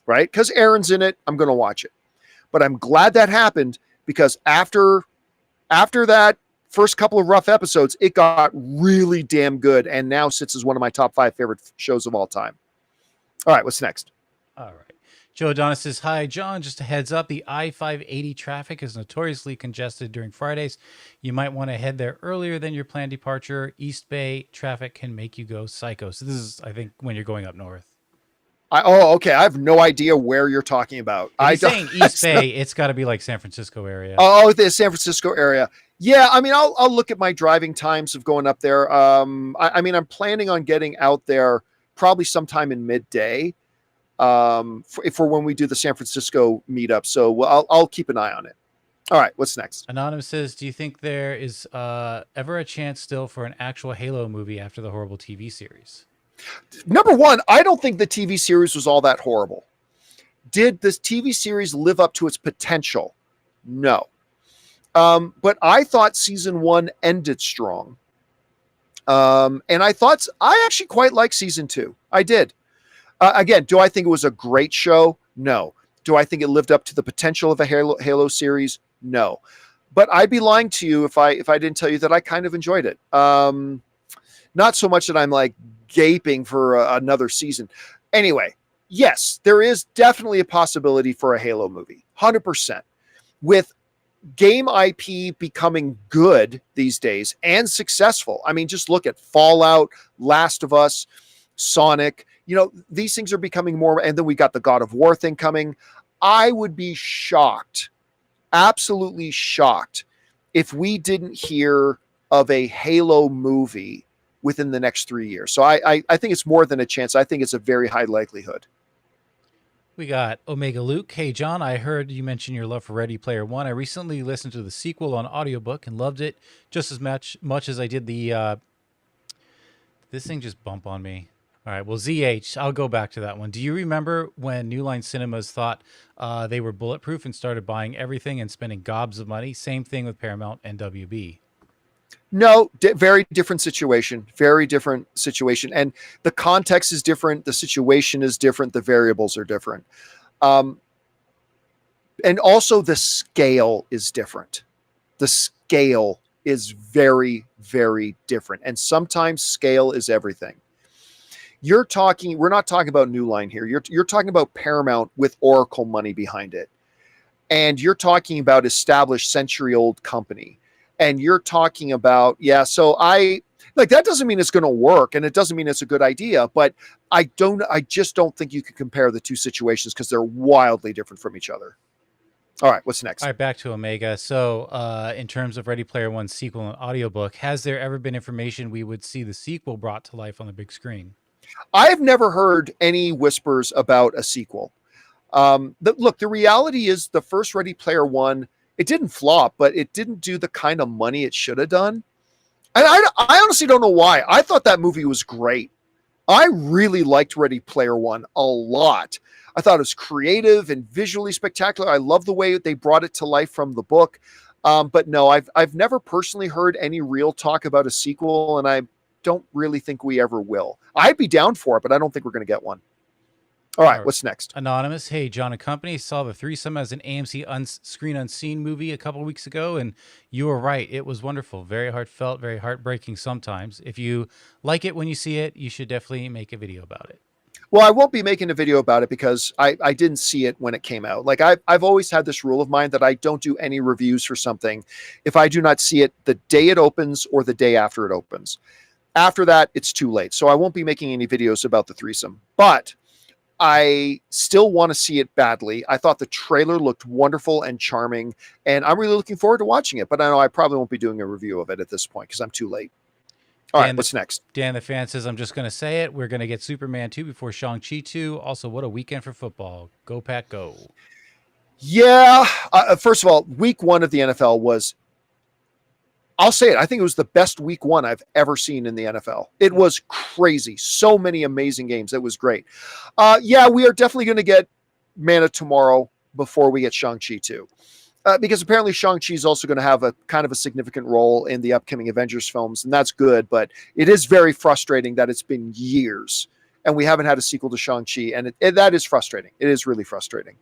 right? Because Aaron's in it, I'm going to watch it. But I'm glad that happened because after that first couple of rough episodes, it got really damn good and now sits as one of my top 5 favorite shows of all time. All right, what's next? All right. Joe Adonis says, hi, John. Just a heads up, the I-580 traffic is notoriously congested during Fridays. You might want to head there earlier than your planned departure. East Bay traffic can make you go psycho. So this is, I think, when you're going up north. Okay. I have no idea where you're talking about. I'm saying East Bay, it's got to be like San Francisco area. Oh, the San Francisco area. Yeah, I mean, I'll look at my driving times of going up there. I'm planning on getting out there probably sometime in midday for when we do the San Francisco meetup. So I'll keep an eye on it. All right, what's next? Anonymous says, do you think there is ever a chance still for an actual Halo movie after the horrible TV series? Number one, I don't think the TV series was all that horrible. Did this TV series live up to its potential? No. But I thought season 1 ended strong. And I actually quite liked season 2. I did. Again, do I think it was a great show? No. Do I think it lived up to the potential of a Halo series? No. But I'd be lying to you if I didn't tell you that I kind of enjoyed it. Not so much that I'm like gaping for another season. Anyway, yes, there is definitely a possibility for a Halo movie. 100%. With game IP becoming good these days and successful. I mean, just look at Fallout, Last of Us, Sonic. These things are becoming more, and then we got the God of War thing coming. I would be shocked, absolutely shocked, if we didn't hear of a Halo movie within the next 3 years. So I think it's more than a chance. I think it's a very high likelihood. We got Omega Luke. Hey, John, I heard you mention your love for Ready Player One. I recently listened to the sequel on audiobook and loved it just as much as I did the. This thing just bumped on me. All right, well, ZH, I'll go back to that one. Do you remember when New Line Cinemas thought they were bulletproof and started buying everything and spending gobs of money? Same thing with Paramount and WB. No, very different situation. Very different situation. And the context is different. The situation is different. The variables are different. And also the scale is different. The scale is very, very different. And sometimes scale is everything. We're not talking about New Line here. You're talking about Paramount with Oracle money behind it. And you're talking about established century-old company. And you're talking about, so that doesn't mean it's going to work, and it doesn't mean it's a good idea, but I just don't think you can compare the two situations because they're wildly different from each other. All right, what's next? All right, back to Omega. So in terms of Ready Player One sequel and audiobook, has there ever been information we would see the sequel brought to life on the big screen? I've never heard any whispers about a sequel. The reality is the first Ready Player One, it didn't flop, but it didn't do the kind of money it should have done. And I honestly don't know why. I thought that movie was great. I really liked Ready Player One a lot. I thought it was creative and visually spectacular. I love the way they brought it to life from the book. But no, I've never personally heard any real talk about a sequel, and I don't really think we ever will. I'd be down for it, but I don't think we're going to get one. All right, what's next? Anonymous. Hey, John and company, saw The Threesome as an AMC Screen Unseen movie a couple weeks ago, and you were right. It was wonderful. Very heartfelt, very heartbreaking sometimes. If you like it when you see it, you should definitely make a video about it. Well, I won't be making a video about it because I didn't see it when it came out. Like I've always had this rule of mine that I don't do any reviews for something if I do not see it the day it opens or the day after it opens. After that, it's too late. So I won't be making any videos about The Threesome. But I still want to see it badly. I thought the trailer looked wonderful and charming, and I'm really looking forward to watching it. But I know I probably won't be doing a review of it at this point because I'm too late. All right, what's next? Dan the fan says, I'm just going to say it. We're going to get Superman 2 before Shang-Chi 2. Also, what a weekend for football. Go, Pack, go. Yeah. First of all, week one of the NFL was, I'll say it, I think it was the best week one I've ever seen in the NFL. It was crazy. So many amazing games. It was great. We are definitely going to get Man of Tomorrow before we get Shang-Chi 2. Because apparently Shang-Chi is also going to have a kind of a significant role in the upcoming Avengers films, and that's good, but it is very frustrating that it's been years and we haven't had a sequel to Shang-Chi, and that is frustrating. It is really frustrating.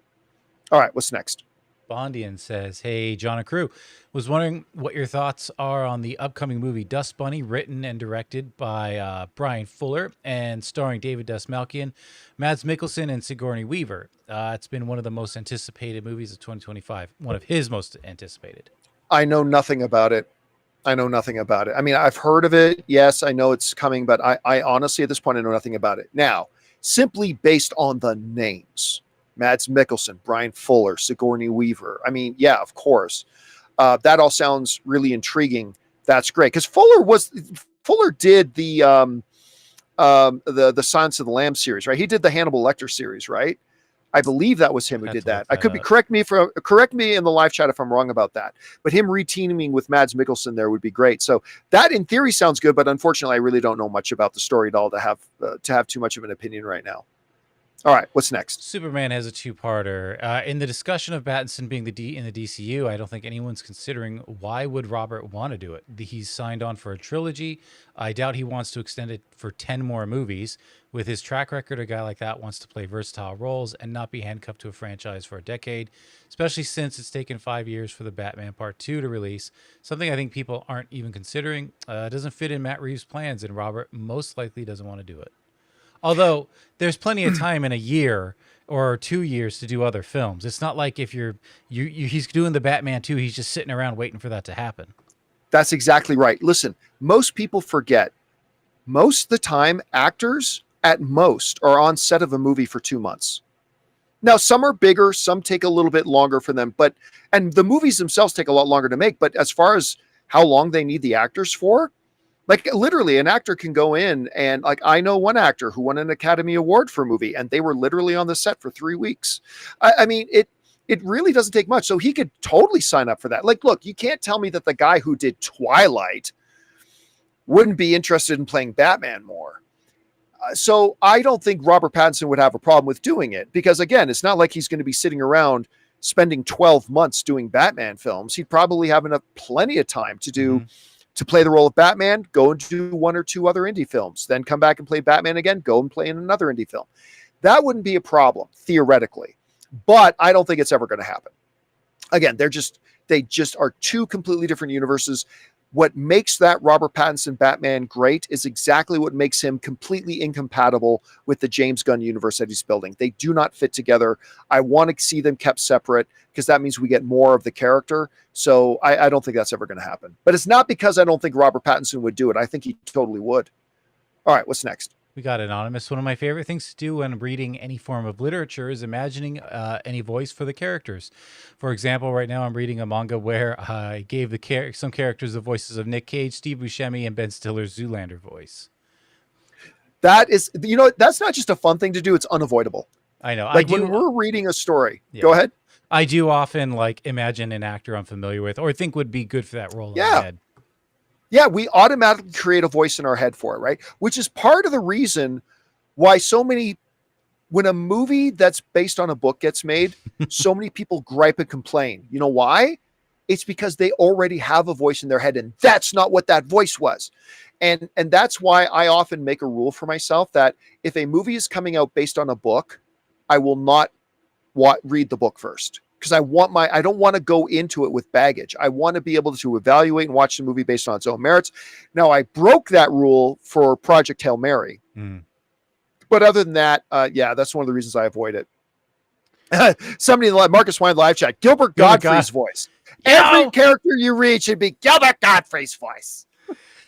All right, what's next? Bondian says, hey, John and crew, was wondering what your thoughts are on the upcoming movie Dust Bunny, written and directed by Brian Fuller and starring David Dastmalchian, Mads Mikkelsen, and Sigourney Weaver. It's been one of the most anticipated movies of 2025, one of his most anticipated. I know nothing about it. I mean, I've heard of it. Yes, I know it's coming, but I honestly, at this point, I know nothing about it. Now, simply based on the names, Mads Mikkelsen, Brian Fuller, Sigourney Weaver. I mean, yeah, of course. That all sounds really intriguing. That's great. Because Fuller did the Silence of the Lambs series, right? He did the Hannibal Lecter series, right? I believe that was him who did that. I could be correct me in the live chat if I'm wrong about that. But him reteaming with Mads Mikkelsen there would be great. So that in theory sounds good, but unfortunately I really don't know much about the story at all to have too much of an opinion right now. All right, what's next? Superman has a two-parter. In the discussion of Pattinson being in the DCU, I don't think anyone's considering why would Robert want to do it. He's signed on for a trilogy. I doubt he wants to extend it for 10 more movies. With his track record, a guy like that wants to play versatile roles and not be handcuffed to a franchise for a decade, especially since it's taken 5 years for the Batman Part 2 to release, something I think people aren't even considering. It doesn't fit in Matt Reeves' plans, and Robert most likely doesn't want to do it. Although there's plenty of time in a year or 2 years to do other films. It's not like if he's doing the Batman 2, he's just sitting around waiting for that to happen. That's exactly right. Listen, most people forget. Most of the time, actors at most are on set of a movie for 2 months. Now, some are bigger, some take a little bit longer for them, and the movies themselves take a lot longer to make. But as far as how long they need the actors for, Like literally an actor can go in and like, I know one actor who won an Academy Award for a movie and they were literally on the set for 3 weeks. I mean, it really doesn't take much. So he could totally sign up for that. Like, look, you can't tell me that the guy who did Twilight wouldn't be interested in playing Batman more. So I don't think Robert Pattinson would have a problem with doing it because, again, it's not like he's going to be sitting around spending 12 months doing Batman films. He'd probably have plenty of time to do to play the role of Batman, go and do 1 or 2 other indie films, then come back and play Batman again, go and play in another indie film. That wouldn't be a problem theoretically, but I don't think it's ever going to happen. Again, they just are 2 completely different universes. What makes that Robert Pattinson Batman great is exactly what makes him completely incompatible with the James Gunn universe that he's building. They do not fit together. I want to see them kept separate because that means we get more of the character. So I don't think that's ever going to happen. But it's not because I don't think Robert Pattinson would do it. I think he totally would. All right, what's next? We got Anonymous. One of my favorite things to do when reading any form of literature is imagining any voice for the characters. For example, right now I'm reading a manga where I gave some characters the voices of Nick Cage, Steve Buscemi, and Ben Stiller's Zoolander voice. That is, that's not just a fun thing to do. It's unavoidable. I know. Like when we're reading a story, go ahead. I do often like imagine an actor I'm familiar with or think would be good for that role in my head. Yeah, we automatically create a voice in our head for it, right? Which is part of the reason why when a movie that's based on a book gets made, so many people gripe and complain. You know why? It's because they already have a voice in their head, and that's not what that voice was. And that's why I often make a rule for myself that if a movie is coming out based on a book, I will not read the book first. Because I don't want to go into it with baggage. I want to be able to evaluate and watch the movie based on its own merits. Now, I broke that rule for Project Hail Mary. But other than that, that's one of the reasons I avoid it. Somebody in the Marcus Wine live chat, Gilbert Godfrey's voice. Every character you read should be Gilbert Godfrey's voice.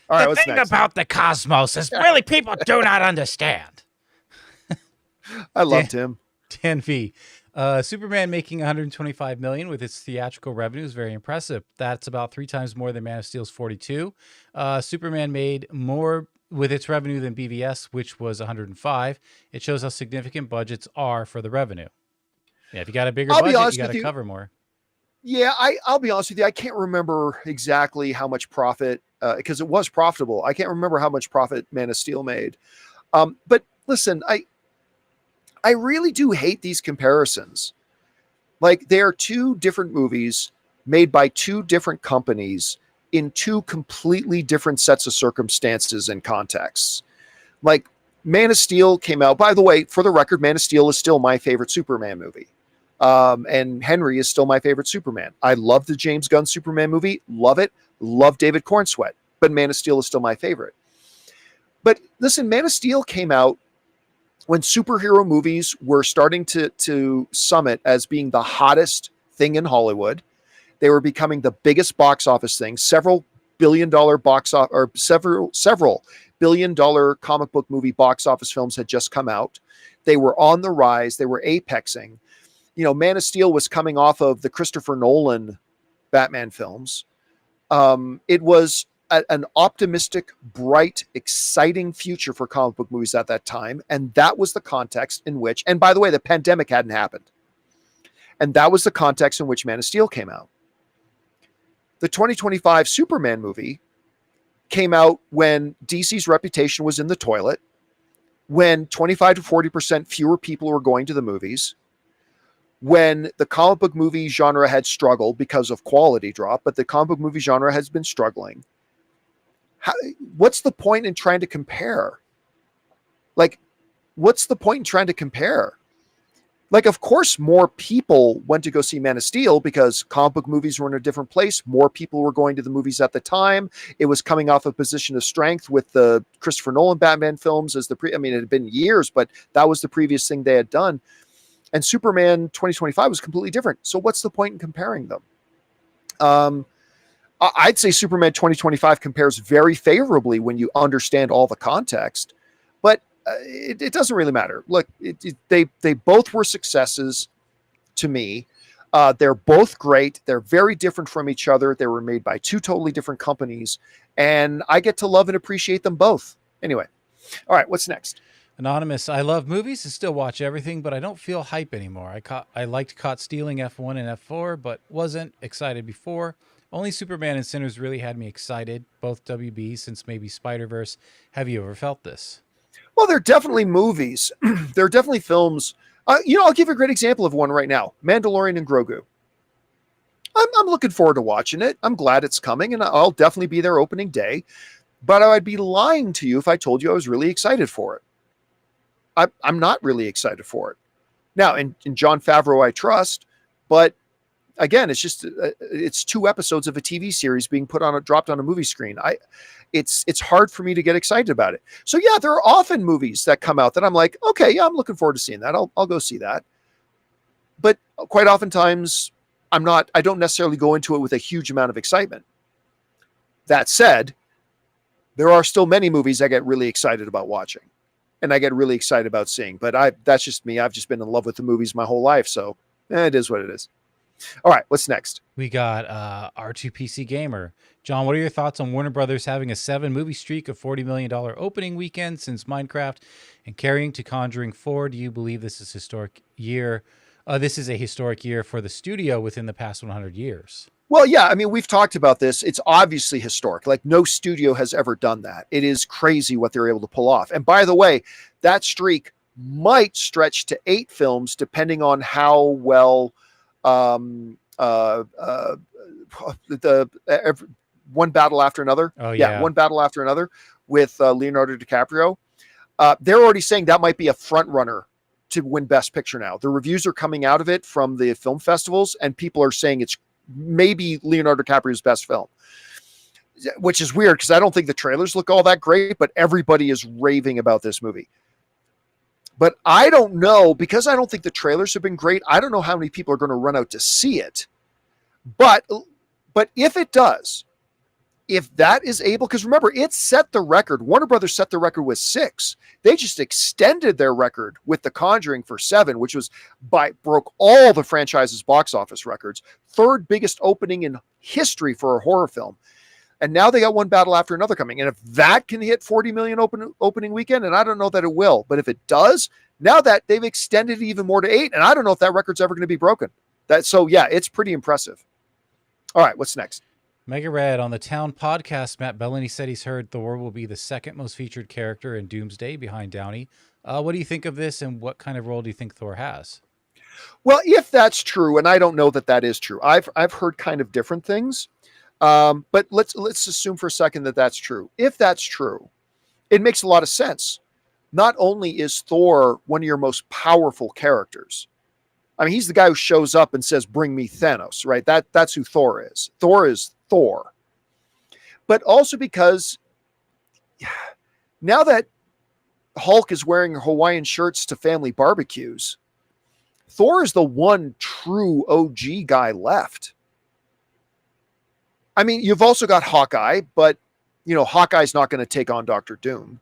All right, the thing about the cosmos is really people do not understand. I loved him. Dan V. Superman making $125 million with its theatrical revenue is very impressive. That's about 3 times more than Man of Steel's 42. Superman made more with its revenue than BVS, which was 105. It shows how significant budgets are for the revenue. Yeah, if you got a bigger budget, you got to cover more. Yeah, I'll be honest with you. I can't remember exactly how much profit, because it was profitable. I can't remember how much profit Man of Steel made. But listen, I really do hate these comparisons. Like, they are 2 different movies made by 2 different companies in 2 completely different sets of circumstances and contexts. Like, Man of Steel came out, by the way, for the record, Man of Steel is still my favorite Superman movie. And Henry is still my favorite Superman. I love the James Gunn Superman movie. Love it. Love David Cornsweet. But Man of Steel is still my favorite. But listen, Man of Steel came out when superhero movies were starting to summit as being the hottest thing in Hollywood. They were becoming the biggest box office thing. Several billion dollar comic book movie box office films had just come out. They were on the rise. They were apexing. Man of Steel was coming off of the Christopher Nolan Batman films. It was an optimistic, bright, exciting future for comic book movies at that time. And that was the context in which, and by the way, the pandemic hadn't happened. And that was the context in which Man of Steel came out. The 2025 Superman movie came out when DC's reputation was in the toilet, when 25 to 40% fewer people were going to the movies, when the comic book movie genre had struggled because of quality drop, but the comic book movie genre has been struggling. What's the point in trying to compare? Like, what's the point in trying to compare? Like, of course, more people went to go see Man of Steel because comic book movies were in a different place. More people were going to the movies at the time. It was coming off a position of strength with the Christopher Nolan Batman films it had been years, but that was the previous thing they had done. And Superman 2025 was completely different. So what's the point in comparing them? I'd say Superman 2025 compares very favorably when you understand all the context, but it doesn't really matter. Look, they both were successes to me. They're both great. They're very different from each other. They were made by 2 totally different companies. and I get to love and appreciate them both. Anyway, all right, what's next? Anonymous, I love movies and still watch everything, but I don't feel hype anymore. I liked Caught Stealing F1 and F4, but wasn't excited before. Only Superman and Sinners really had me excited, both WB since maybe Spider-Verse. Have you ever felt this? Well, they're definitely movies. They're definitely films. I'll give you a great example of one right now. Mandalorian and Grogu. I'm looking forward to watching it. I'm glad it's coming, and I'll definitely be there opening day. But I'd be lying to you if I told you I was really excited for it. I'm not really excited for it. Now, in John Favreau, I trust, but again, it's just it's 2 episodes of a TV series being dropped on a movie screen. It's hard for me to get excited about it. So yeah, there are often movies that come out that I'm like, okay, yeah, I'm looking forward to seeing that. I'll go see that. But quite oftentimes, I don't necessarily go into it with a huge amount of excitement. That said, there are still many movies I get really excited about watching, and I get really excited about seeing. But that's just me. I've just been in love with the movies my whole life, so it is what it is. All right, what's next? We got R2PC Gamer. John, what are your thoughts on Warner Brothers having a 7-movie streak of $40 million opening weekend since Minecraft and carrying to Conjuring 4? Do you believe this is historic year? This is a historic year for the studio within the past 100 years. Well, yeah, I mean, we've talked about this. It's obviously historic. Like, no studio has ever done that. It is crazy what they're able to pull off. And by the way, that streak might stretch to 8 films, depending on how well one battle after another. Oh, yeah. One battle after another with Leonardo DiCaprio. They're already saying that might be a front runner to win Best Picture now. The reviews are coming out of it from the film festivals, and people are saying it's maybe Leonardo DiCaprio's best film, which is weird because I don't think the trailers look all that great, but everybody is raving about this movie. But I don't know, because I don't think the trailers have been great. I don't know how many people are going to run out to see it. But if it does, if that is able, because remember, it set the record. Warner Brothers set the record with 6. They just extended their record with The Conjuring for 7, which broke all the franchise's box office records. 3rd biggest opening in history for a horror film. And now they got One Battle After Another coming. And if that can hit 40 million opening weekend, and I don't know that it will, but if it does, now that they've extended it even more to 8, and I don't know if that record's ever going to be broken. So yeah, it's pretty impressive. All right, what's next? Mega Red, on the Town podcast, Matt Bellany said he's heard Thor will be the 2nd most featured character in Doomsday behind Downey. What do you think of this, and what kind of role do you think Thor has? Well, if that's true, and I don't know that that is true, I've heard kind of different things, but let's assume for a second that that's true. If that's true, it makes a lot of sense. Not only is Thor one of your most powerful characters, I mean, he's the guy who shows up and says, "Bring me Thanos," right? That's who Thor is. Thor is Thor. But also because now that Hulk is wearing Hawaiian shirts to family barbecues, Thor is the one true OG guy left. I mean, you've also got Hawkeye, but Hawkeye's not going to take on Doctor Doom.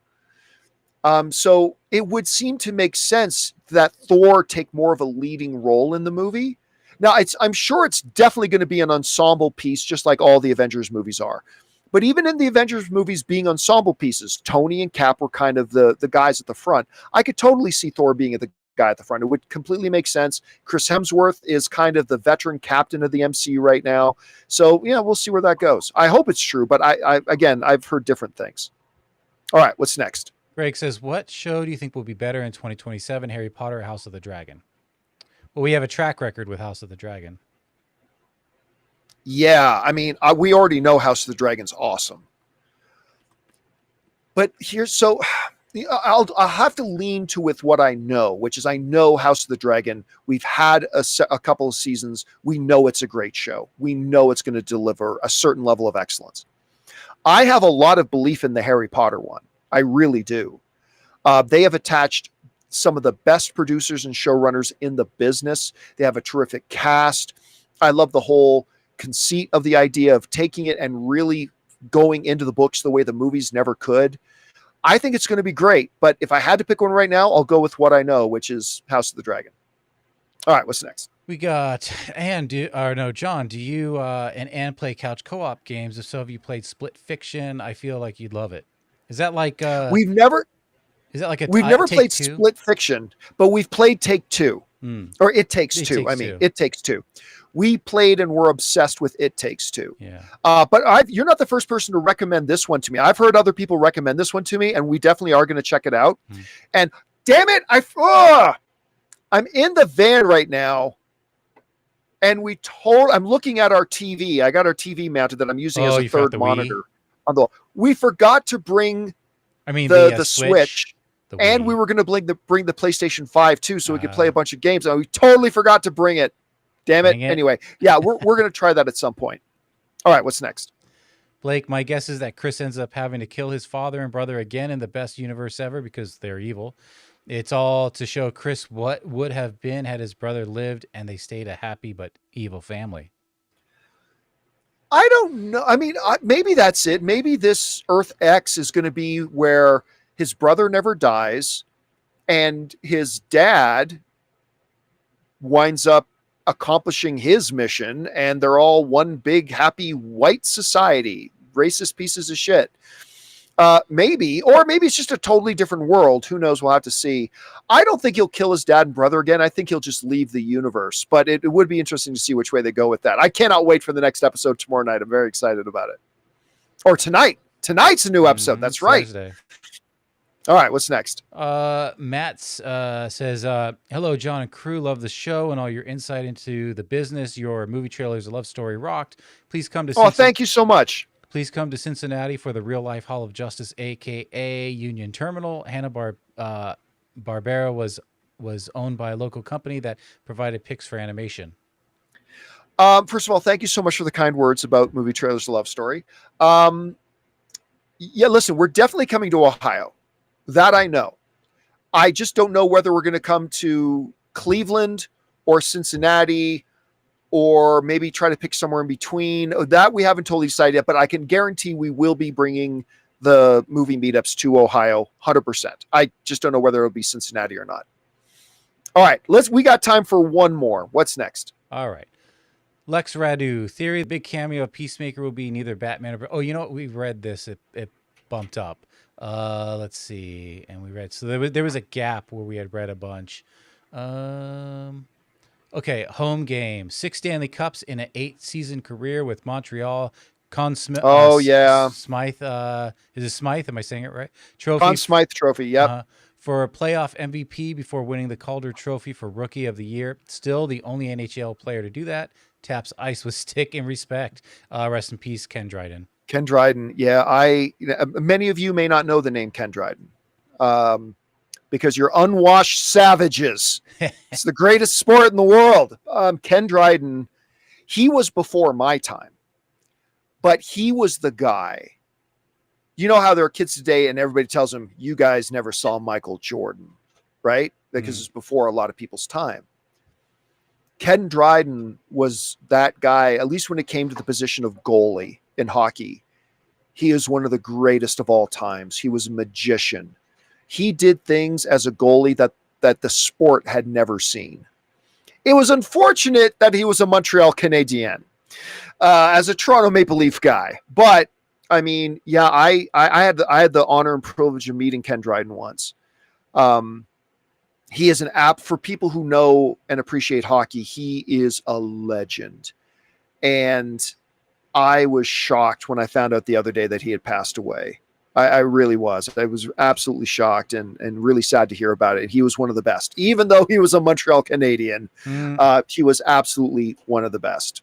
So it would seem to make sense that Thor take more of a leading role in the movie. Now, I'm sure it's definitely going to be an ensemble piece, just like all the Avengers movies are. But even in the Avengers movies being ensemble pieces, Tony and Cap were kind of the guys at the front. I could totally see Thor being the guy at the front. It would completely make sense. Chris Hemsworth is kind of the veteran captain of the MCU right now. So, yeah, we'll see where that goes. I hope it's true, but I've heard different things. All right, what's next? Greg says, what show do you think will be better in 2027, Harry Potter or House of the Dragon? Well, we have a track record with House of the Dragon. Yeah, I mean, we already know House of the Dragon's awesome. But I'll have to lean to with what I know, which is I know House of the Dragon. We've had a couple of seasons. We know it's a great show. We know it's going to deliver a certain level of excellence. I have a lot of belief in the Harry Potter one. I really do. They have attached some of the best producers and showrunners in the business. They have a terrific cast. I love the whole conceit of the idea of taking it and really going into the books the way the movies never could. I think it's going to be great, but if I had to pick one right now, I'll go with what I know, which is House of the Dragon. All right, what's next? We got John, do you and Ann play couch co-op games? If so, have you played Split Fiction? I feel like you'd love it. Is that like We've never we've never Take played Two? Split Fiction, but we've played Take Two. Or It Takes It Two. Takes I mean, Two. It Takes Two. We played and we're obsessed with It Takes Two. Yeah. But you're not the first person to recommend this one to me. I've heard other people recommend this one to me, and we definitely are going to check it out. And damn it, I'm in the van right now, and I'm looking at our TV. I got our TV mounted that I'm using as a third monitor on the wall. We forgot to bring the Switch. And we were going to bring the PlayStation 5 too, so we could play a bunch of games. And we totally forgot to bring it. Damn it. Anyway, yeah, we're going to try that at some point. All right, what's next? Blake, my guess is that Chris ends up having to kill his father and brother again in the best universe ever because they're evil. It's all to show Chris what would have been had his brother lived and they stayed a happy but evil family. I don't know. I mean, maybe that's it. Maybe this Earth X is going to be where his brother never dies and his dad winds up accomplishing his mission, and they're all one big happy white society, racist pieces of shit. Maybe it's just a totally different world. Who knows? We'll have to see. I don't think he'll kill his dad and brother again. I think he'll just leave the universe, but it would be interesting to see which way they go with that. I cannot wait for the next episode tomorrow night. I'm very excited about it. Or tonight. Tonight's a new episode. That's right. Thursday. All right, what's next? Matt says, hello, John and crew. Love the show and all your insight into the business. Your movie trailers, a love story rocked. Please come to thank you so much. Please come to Cincinnati for the Real Life Hall of Justice, a.k.a. Union Terminal. Hanna-Barbera was owned by a local company that provided picks for animation. First of all, thank you so much for the kind words about movie trailers, a love story. Yeah, listen, we're definitely coming to Ohio. That I know. I just don't know whether we're going to come to Cleveland or Cincinnati or maybe try to pick somewhere in between. That we haven't totally decided yet, but I can guarantee we will be bringing the movie meetups to Ohio 100%. I just don't know whether it'll be Cincinnati or not. All right, we got time for one more. What's next? All right. Lex Radu, theory, the big cameo of Peacemaker will be neither Batman or... Oh, you know what? We've read this. It bumped up. Let's see. And we read, so there was a gap where we had read a bunch. Okay. Home game, 6 Stanley Cups in an 8-season career with Montreal. Conn Smythe. Oh yeah. Smythe. Is it Smythe? Am I saying it right? Trophy. Conn Smythe trophy. Yep. For a playoff MVP before winning the Calder Trophy for Rookie of the Year. Still the only NHL player to do that. Taps ice with stick and respect. Rest in peace, Ken Dryden. Ken Dryden. Yeah, many of you may not know the name Ken Dryden because you're unwashed savages. It's the greatest sport in the world. Ken Dryden, he was before my time, but he was the guy. You know how there are kids today and everybody tells them, you guys never saw Michael Jordan, right? Because it's before a lot of people's time. Ken Dryden was that guy, at least when it came to the position of goalie in hockey. He is one of the greatest of all times. He was a magician. He did things as a goalie that the sport had never seen. It was unfortunate that he was a Montreal Canadien as a Toronto Maple Leaf guy. But I mean, yeah, I had the honor and privilege of meeting Ken Dryden once. He is an app for people who know and appreciate hockey. He is a legend. And I was shocked when I found out the other day that he had passed away. I really was. I was absolutely shocked and really sad to hear about it. He was one of the best. Even though he was a Montreal Canadian, he was absolutely one of the best.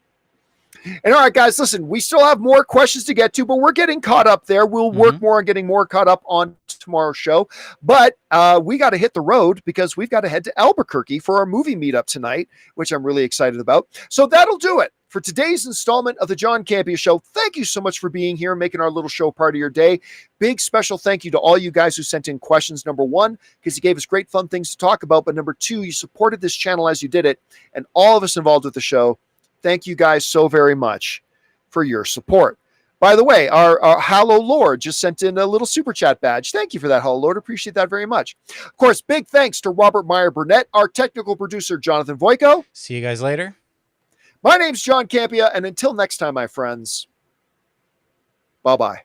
And all right, guys, listen, we still have more questions to get to, but we're getting caught up there. We'll work more on getting more caught up on tomorrow's show. But we got to hit the road because we've got to head to Albuquerque for our movie meetup tonight, which I'm really excited about. So that'll do it for today's installment of the John Campea Show. Thank you so much for being here and making our little show part of your day. Big special thank you to all you guys who sent in questions. Number one, because you gave us great fun things to talk about. But number two, you supported this channel as you did it. And all of us involved with the show, thank you guys so very much for your support. By the way, our Hallow Lord just sent in a little super chat badge. Thank you for that, Hallow Lord. Appreciate that very much. Of course, big thanks to Robert Meyer Burnett, our technical producer, Jonathan Voico. See you guys later. My name's John Campea, and until next time, my friends, bye-bye.